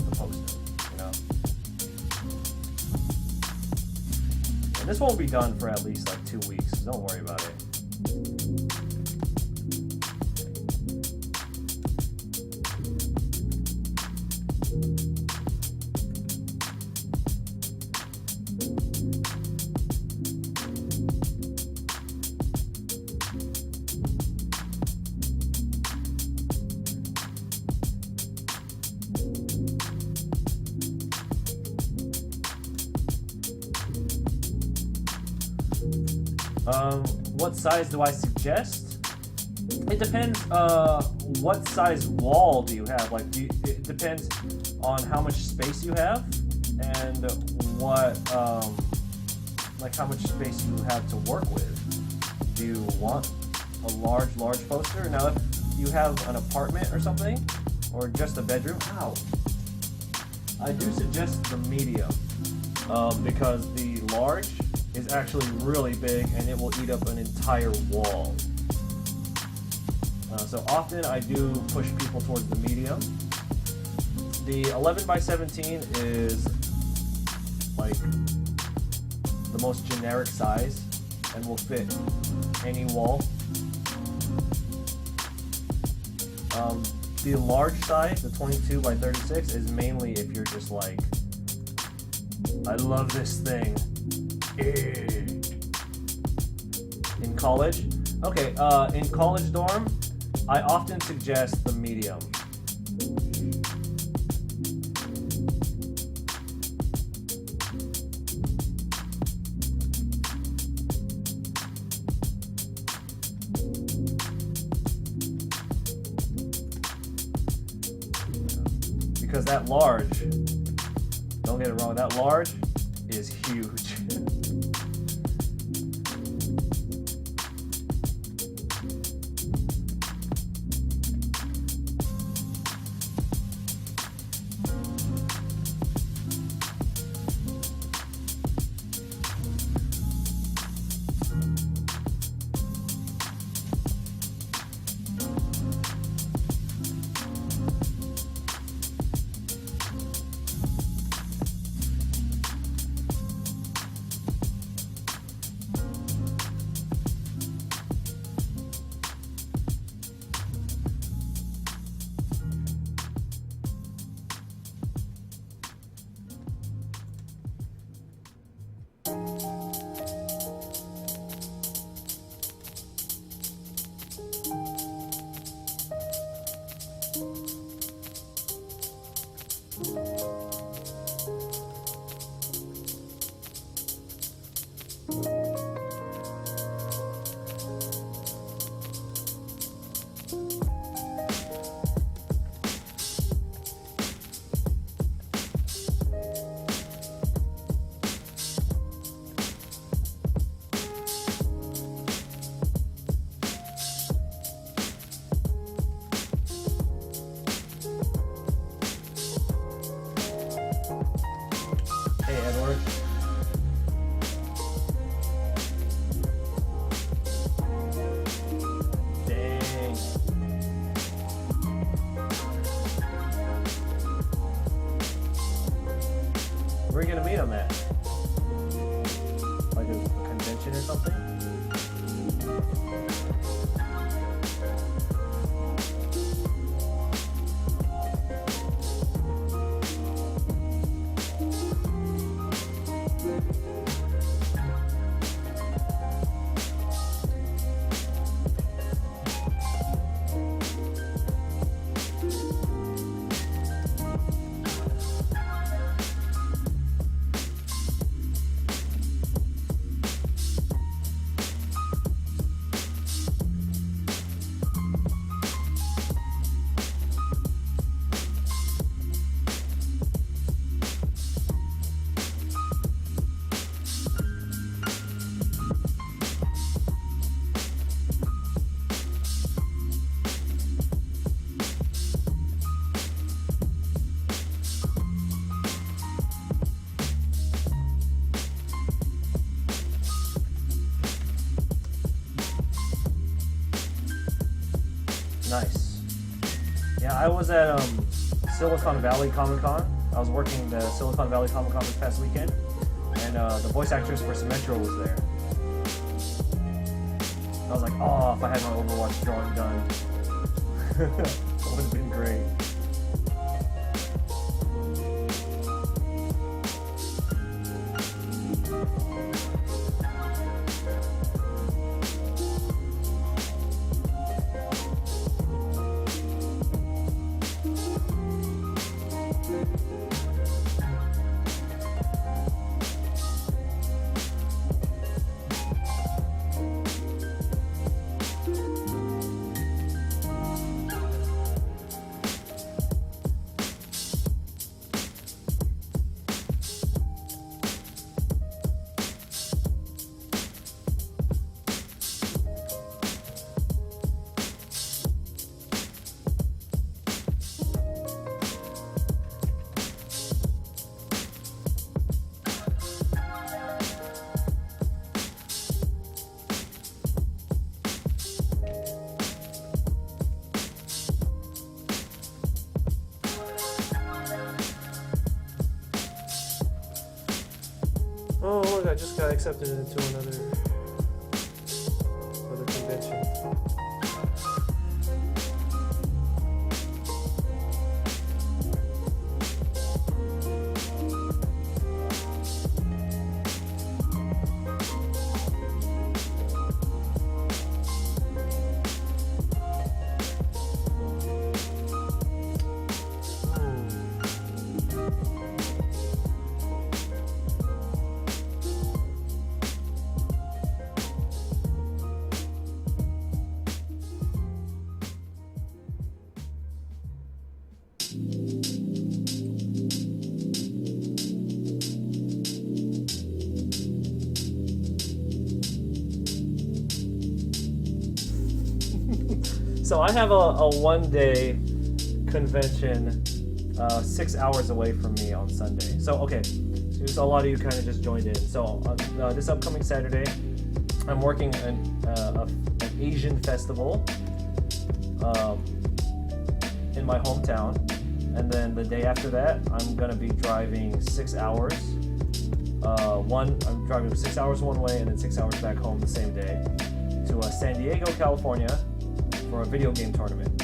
A: the poster, And this won't be done for at least like 2 weeks, so don't worry about it. What size do I suggest? It depends. What size wall do you have? Like, it depends on how much space you have and what, like how much space you have to work with. Do you want a large poster? Now, if you have an apartment or something, or just a bedroom, I do suggest the medium, because the large is actually really big and it will eat up an entire wall. So often I do push people towards the medium. The 11 by 17 is like the most generic size and will fit any wall. The large size, the 22 by 36, is mainly if you're just like, I love this thing. In college? Okay, in college dorm, I often suggest the medium. Because that large, don't get it wrong, that large is huge. Where are you gonna meet him at? Like a convention or something? Nice. Yeah, I was at Silicon Valley Comic Con. I was working the Silicon Valley Comic Con this past weekend, and the voice actress for Symmetra was there. I was like, oh, if I had my Overwatch drawing done, it would have been great.
C: just got accepted into another convention. So I have a one-day convention 6 hours away from me on Sunday. So, okay, so a lot of you kind of just joined in. So this upcoming Saturday, I'm working an Asian festival in my hometown. And then the day after that, I'm going to be driving 6 hours. I'm driving 6 hours one way and then 6 hours back home the same day to San Diego, California, for a video game tournament.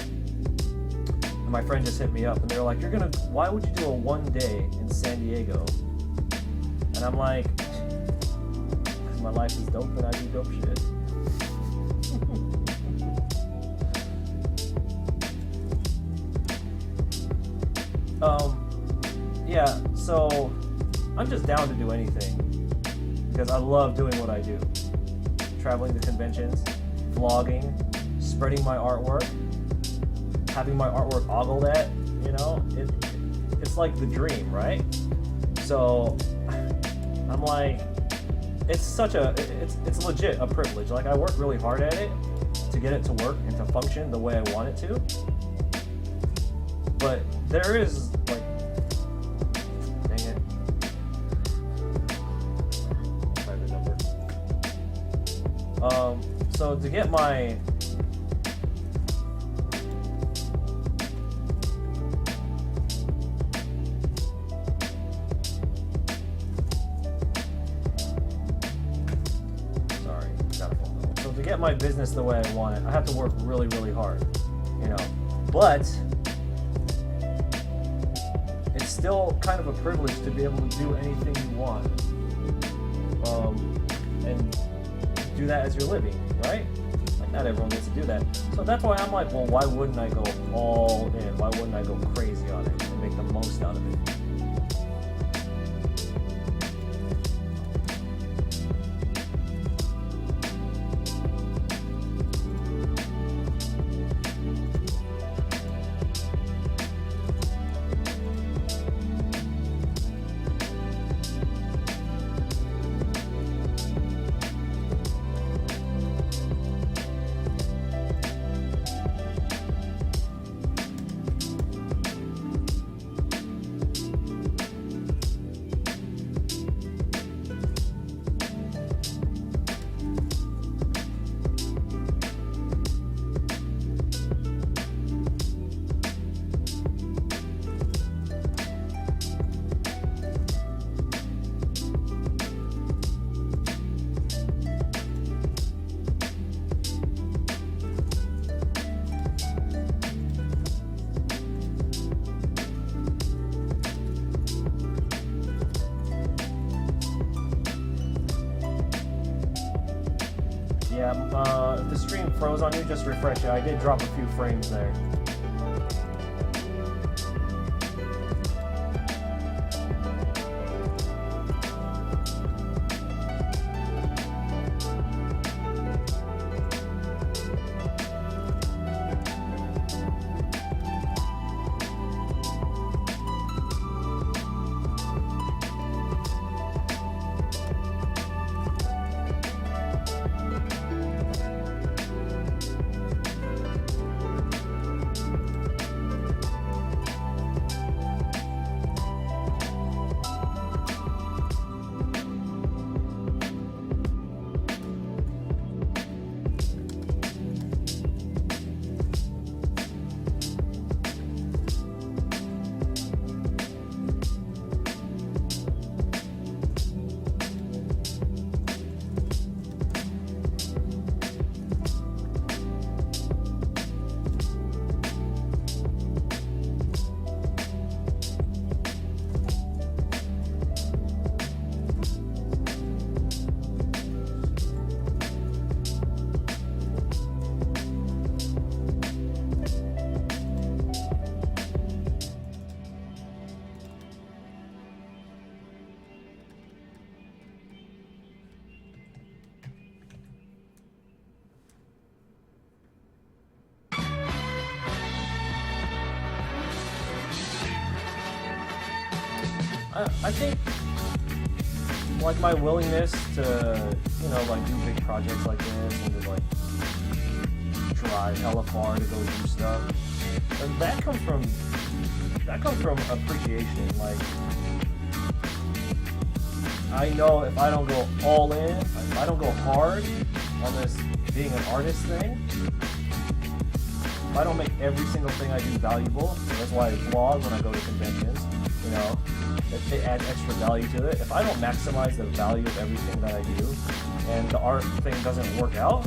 C: And my friend just hit me up and they were like, why would you do a one day in San Diego? And I'm like, because my life is dope and I do dope shit. Yeah, so I'm just down to do anything because I love doing what I do. Traveling to conventions, vlogging, spreading my artwork, having my artwork ogled at, it's like the dream, right? So I'm like, it's legit a privilege. Like, I work really hard at it to get it to work and to function the way I want it to. But there is, like, dang it. Private number. So to get my my business the way I want it, I have to work really, really hard, but it's still kind of a privilege to be able to do anything you want, and do that as your living, right? Like, not everyone gets to do that. So that's why I'm like, well, why wouldn't I go all in? Why wouldn't I go crazy on it and make the most out of it? Yeah, if the stream froze on you, just refresh it. I did drop a few frames there. I think like my willingness to, you know, like do big projects like this and to like drive hella far to go do stuff, and that comes from appreciation. Like, I know if I don't go all in, if I don't go hard on this being an artist thing, if I don't make every single thing I do valuable, that's why I vlog when I go to conventions, you know, it adds extra value to it. If I don't maximize the value of everything that I do, and the art thing doesn't work out,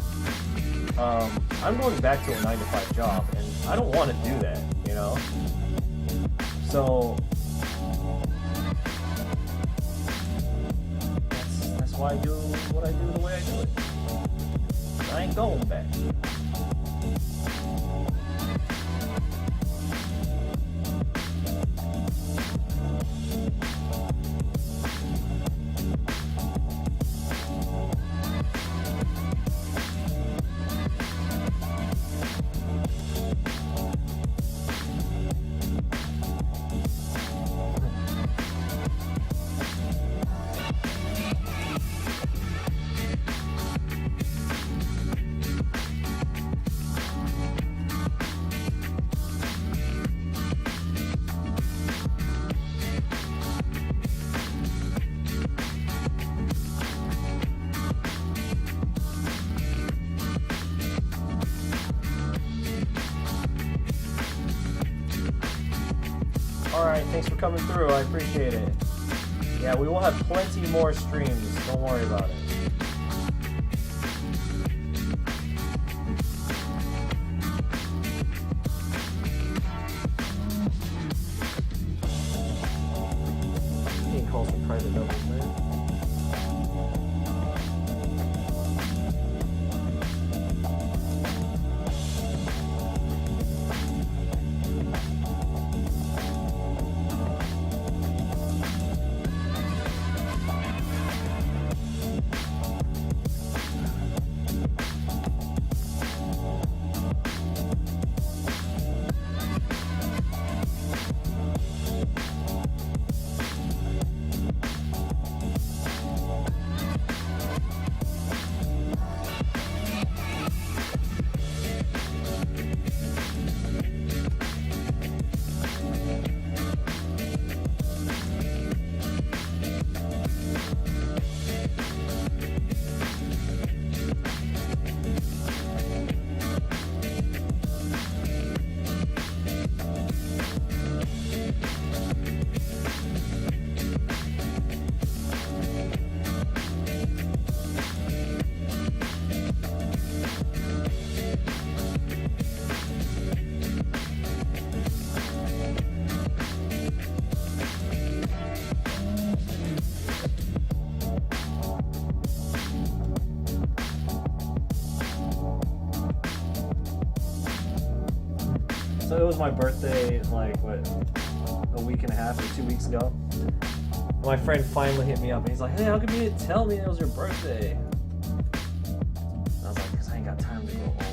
C: I'm going back to a 9-to-5 job, and I don't want to do that, you know? So, that's why I do what I do the way I do it. I ain't going back. Alright, thanks for coming through. I appreciate it. Yeah, we will have plenty more streams. Don't worry about it. Getting calls from private numbers, man. So it was my birthday, like, what, a week and a half or 2 weeks ago. My friend finally hit me up and he's like, hey, how come you didn't tell me it was your birthday? And I was like, because I ain't got time to grow old.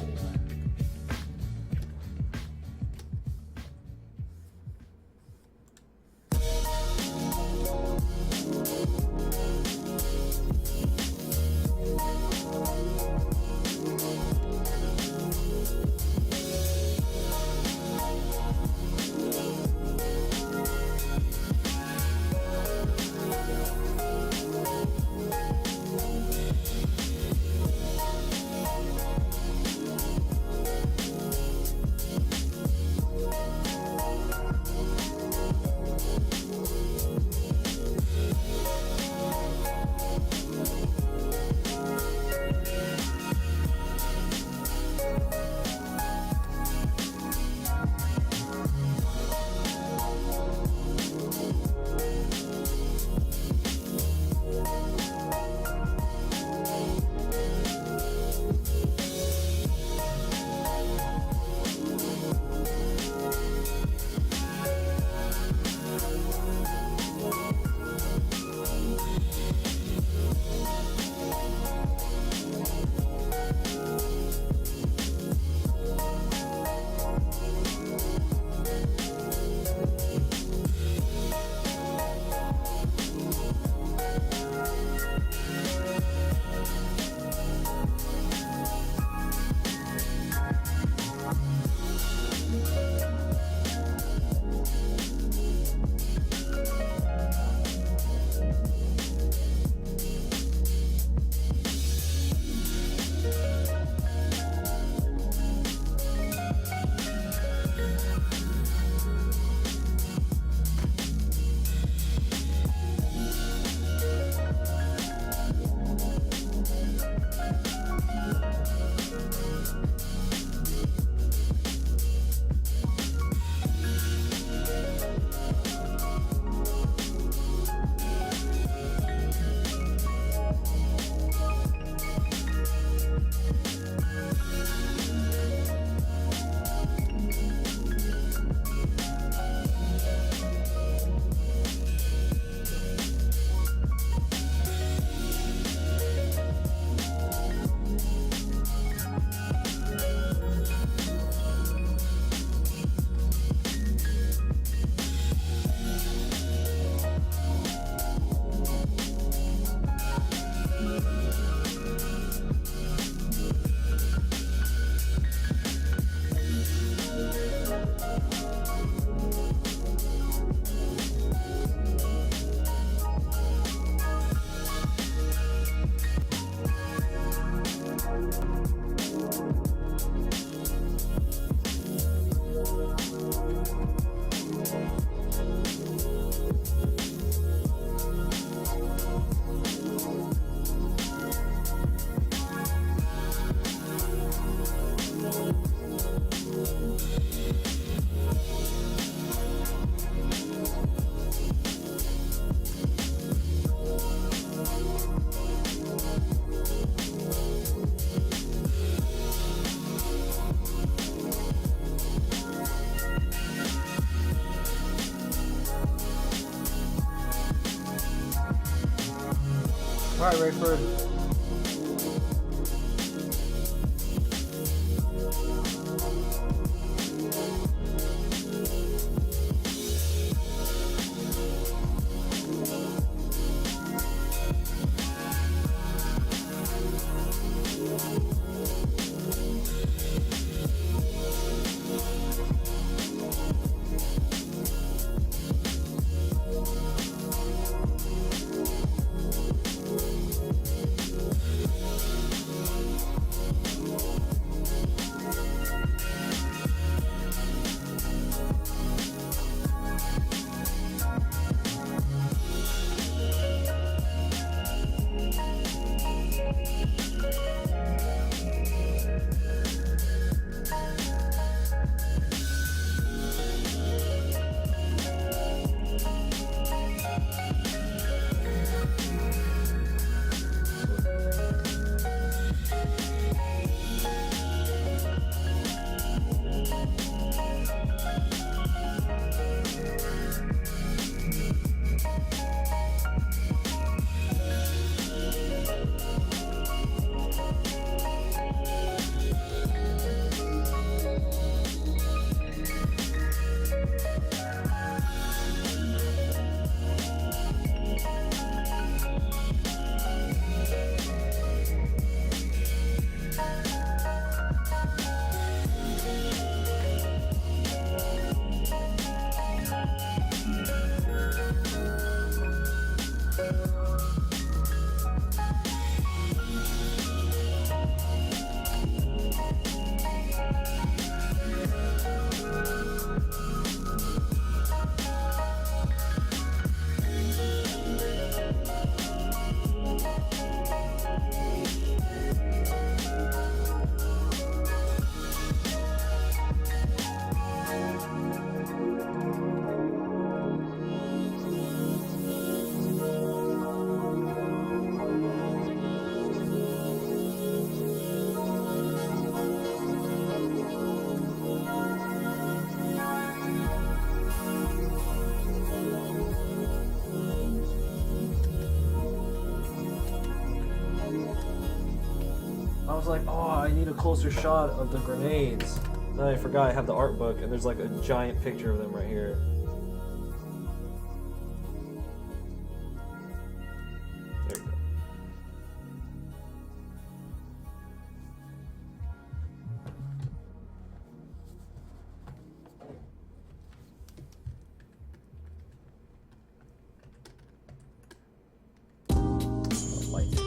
C: Alright, Rayford. I was like, oh, I need a closer shot of the grenades. Then I forgot I have the art book, and there's like a giant picture of them right here. There we go. Light it.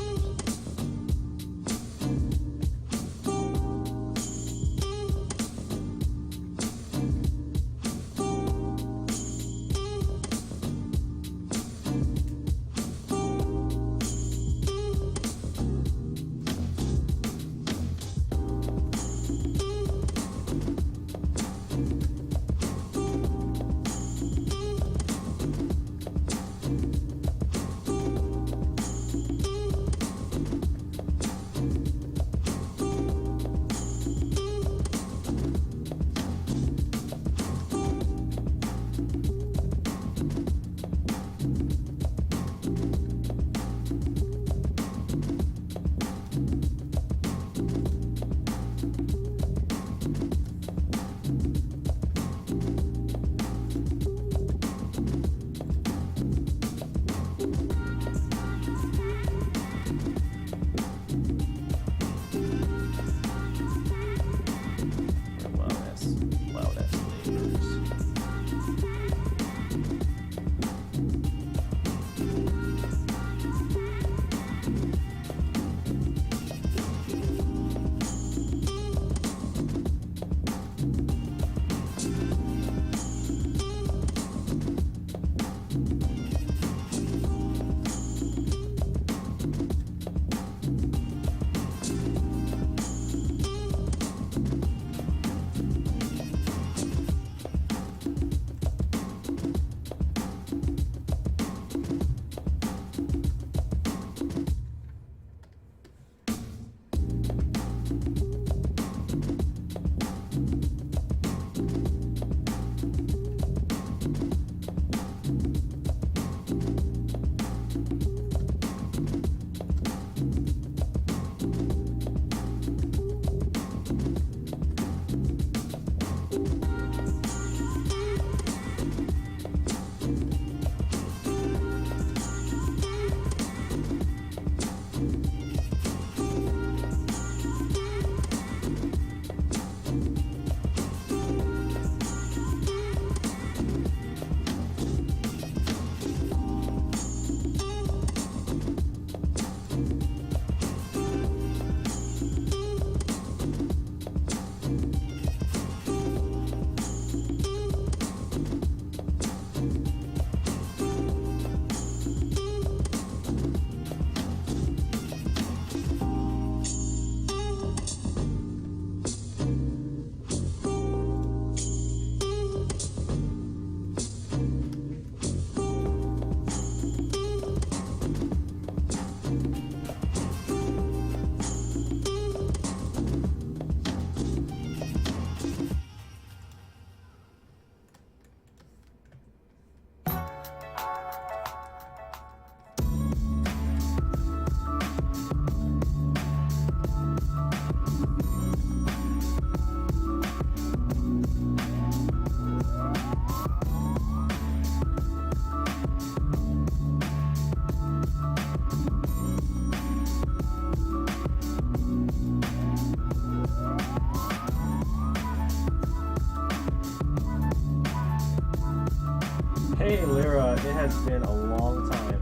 C: Hey Lyra, it has been a long time.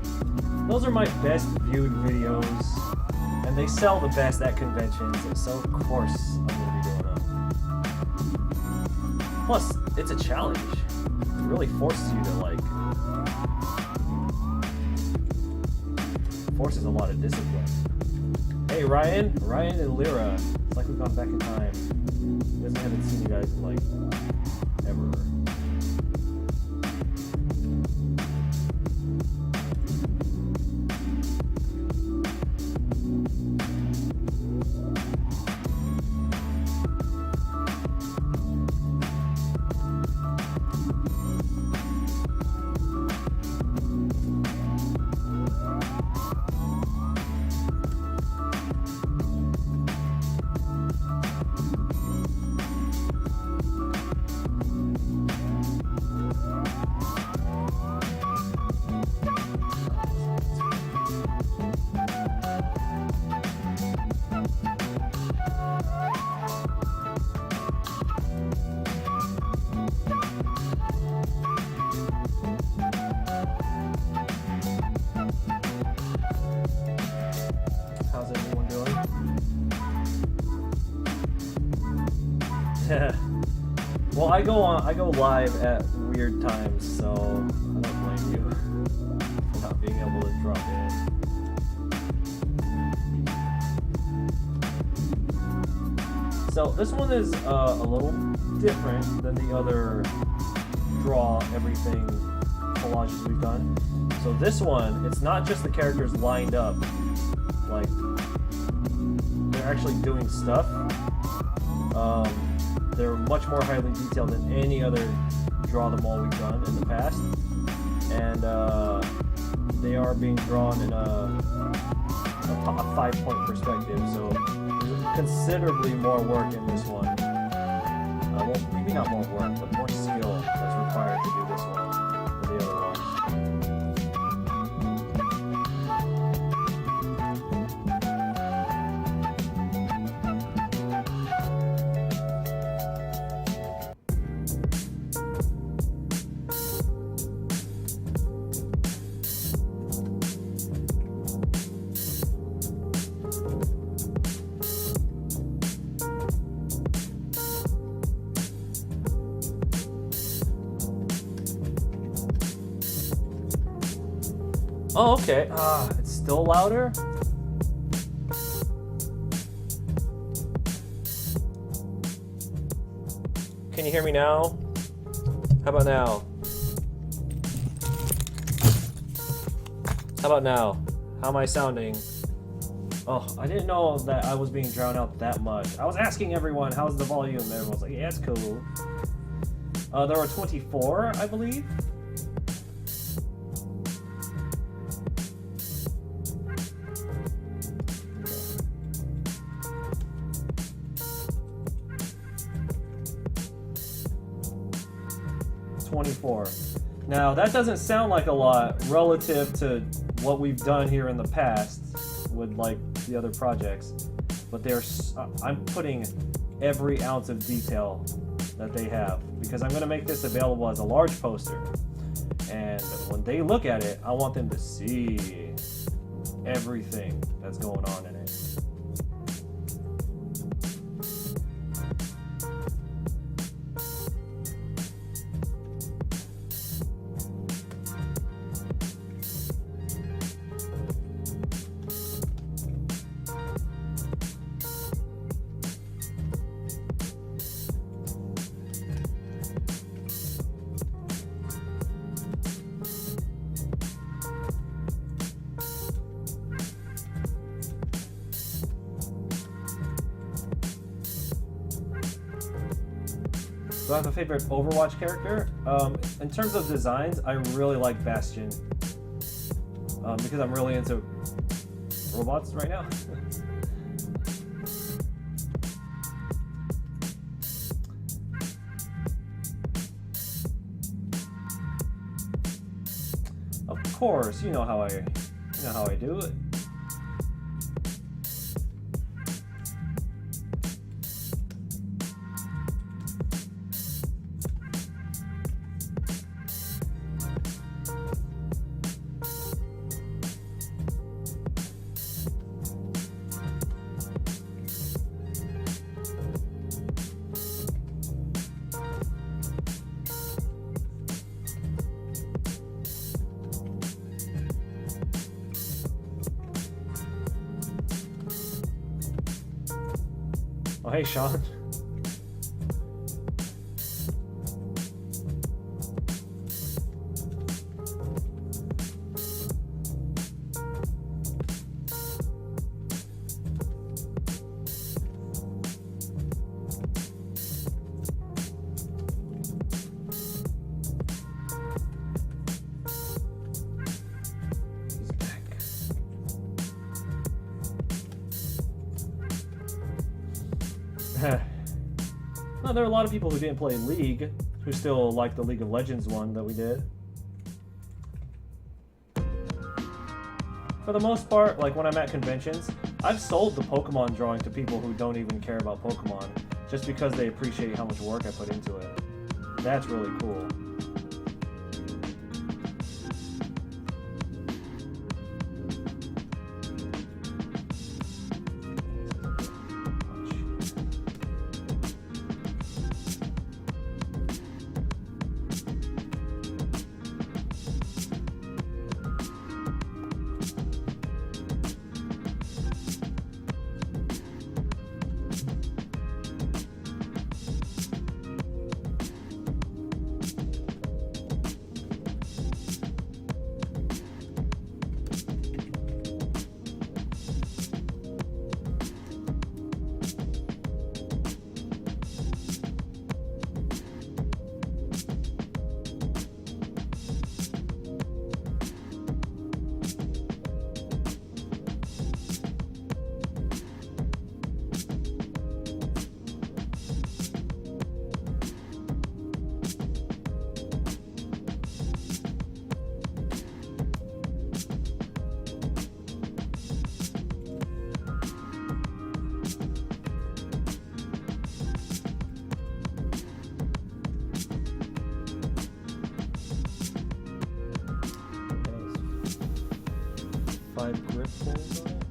C: Those are my best viewed videos, and they sell the best at conventions, so of course I'm gonna be doing them. Plus, it's a challenge. It really forces you to forces a lot of discipline. Hey Ryan and Lyra. It's like we've gone back in time. I haven't seen you guys in ever. Well, I go live at weird times, so I don't blame you for not being able to drop in. So this one is a little different than the other draw everything collages we've done. So this one, it's not just the characters lined up, like they're actually doing stuff. They're much more highly detailed than any other draw them all we've done in the past, and they are being drawn in a 5-point perspective, so there's considerably more work in this one. Well, maybe not more work, but more skill that's required to do this one than the other ones. Oh, okay. It's still louder? Can you hear me now? How about now? How about now? How am I sounding? Oh, I didn't know that I was being drowned out that much. I was asking everyone, how's the volume? And everyone's like, yeah, it's cool. There were 24, I believe. Now that doesn't sound like a lot relative to what we've done here in the past with like the other projects, but I'm putting every ounce of detail that they have because I'm going to make this available as a large poster, and when they look at it, I want them to see everything that's going on in it. Do I have a favorite Overwatch character? In terms of designs, I really like Bastion. Because I'm really into robots right now. Of course, you know how I do it. Oh, hey, Sean. He's back. No, there are a lot of people who didn't play League who still like the League of Legends one that we did. For the most part, like when I'm at conventions, I've sold the Pokemon drawing to people who don't even care about Pokemon just because they appreciate how much work I put into it. That's really cool. Five grip pulls on it.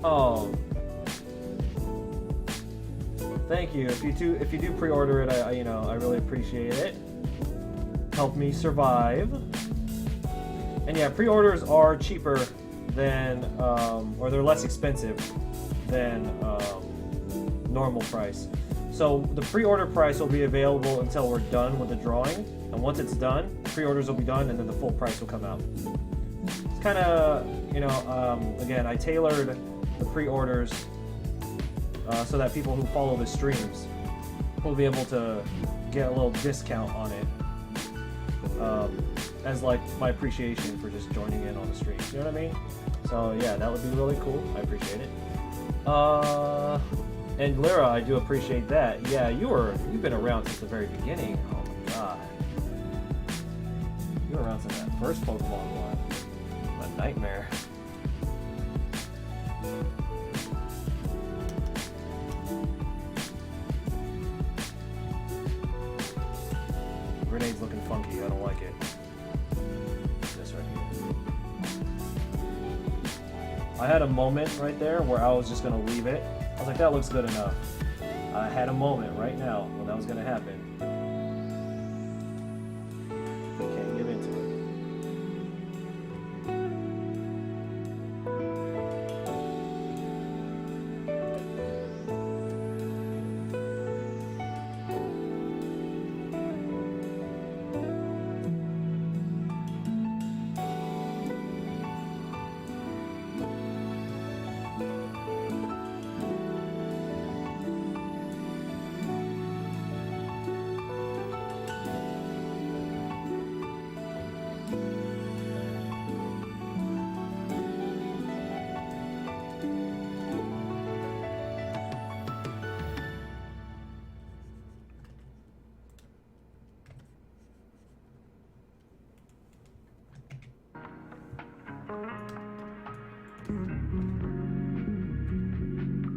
C: Oh, thank you. If you do pre-order it, I really appreciate it. Help me survive. And yeah, pre-orders are cheaper than, or they're less expensive than normal price. So the pre-order price will be available until we're done with the drawing, and once it's done, pre-orders will be done, and then the full price will come out. It's kind of, again, I tailored the pre-orders so that people who follow the streams will be able to get a little discount on it, as like my appreciation for just joining in on the stream. You know what I mean? So yeah, that would be really cool. I appreciate it. And Lyra, I do appreciate that. Yeah, you've been around since the very beginning. Oh my god. You were around since that first Pokemon one. A nightmare. Grenade's looking funky, I don't like it. This right here. I had a moment right there where I was just gonna leave it. I was like, that looks good enough. I had a moment right now when that was gonna happen. I can't give into it.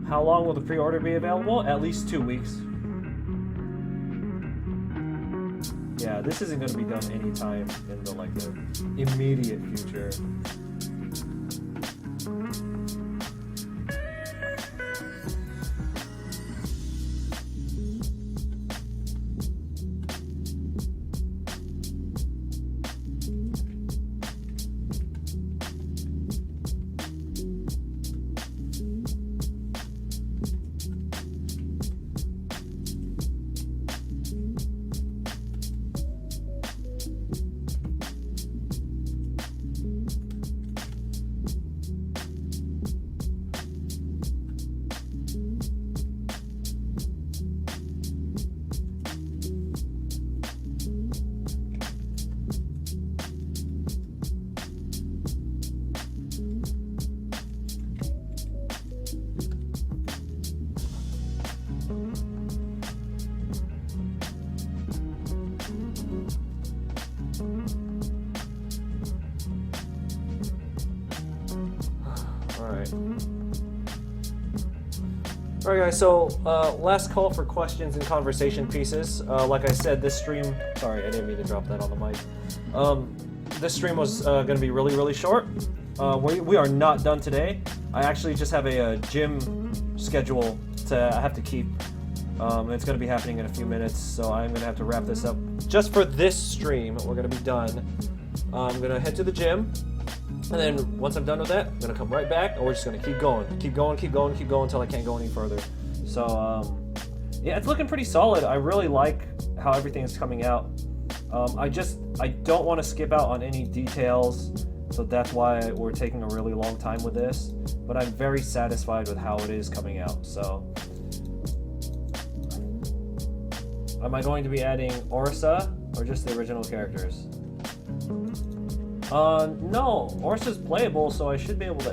C: How long will the pre-order be available? At least 2 weeks. Yeah, this isn't going to be done anytime in the immediate future. Alright guys, so last call for questions and conversation pieces. Like I said, this stream... Sorry, I didn't mean to drop that on the mic. This stream was going to be really, really short. We are not done today. I actually just have a gym schedule I have to keep. It's going to be happening in a few minutes, so I'm going to have to wrap this up. Just for this stream, we're going to be done. I'm going to head to the gym. And then once I'm done with that, I'm going to come right back, and we're just going to keep going until I can't go any further. So, yeah, it's looking pretty solid. I really like how everything is coming out. I don't want to skip out on any details, so that's why we're taking a really long time with this. But I'm very satisfied with how it is coming out, so... Am I going to be adding Orisa, or just the original characters? No, Orsa's playable, so I should be able to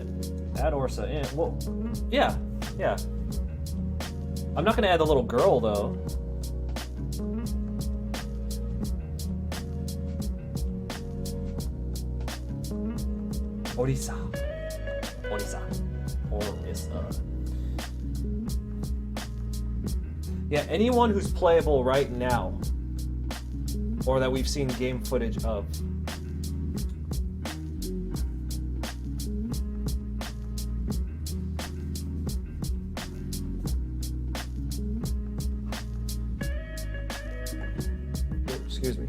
C: add Orsa in. Well, yeah. I'm not gonna add the little girl, though. Orisa. Yeah, anyone who's playable right now, or that we've seen game footage of. Excuse me.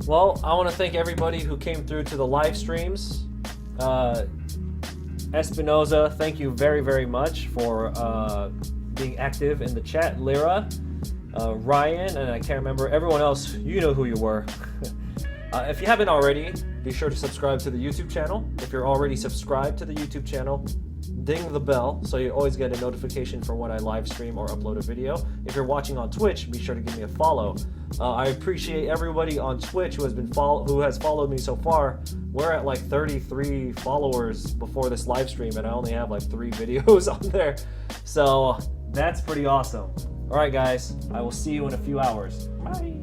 C: Well, I want to thank everybody who came through to the live streams. Espinoza, thank you very, very much for being active in the chat. Lyra, Ryan, and I can't remember everyone else. You know who you were. If you haven't already, be sure to subscribe to the YouTube channel. If you're already subscribed to the YouTube channel, ding the bell so you always get a notification for when I live stream or upload a video. If you're watching on Twitch, be sure to give me a follow. I appreciate everybody on Twitch who has followed me so far. We're at like 33 followers before this live stream, and I only have like 3 videos on there. So that's pretty awesome. All right, guys, I will see you in a few hours. Bye.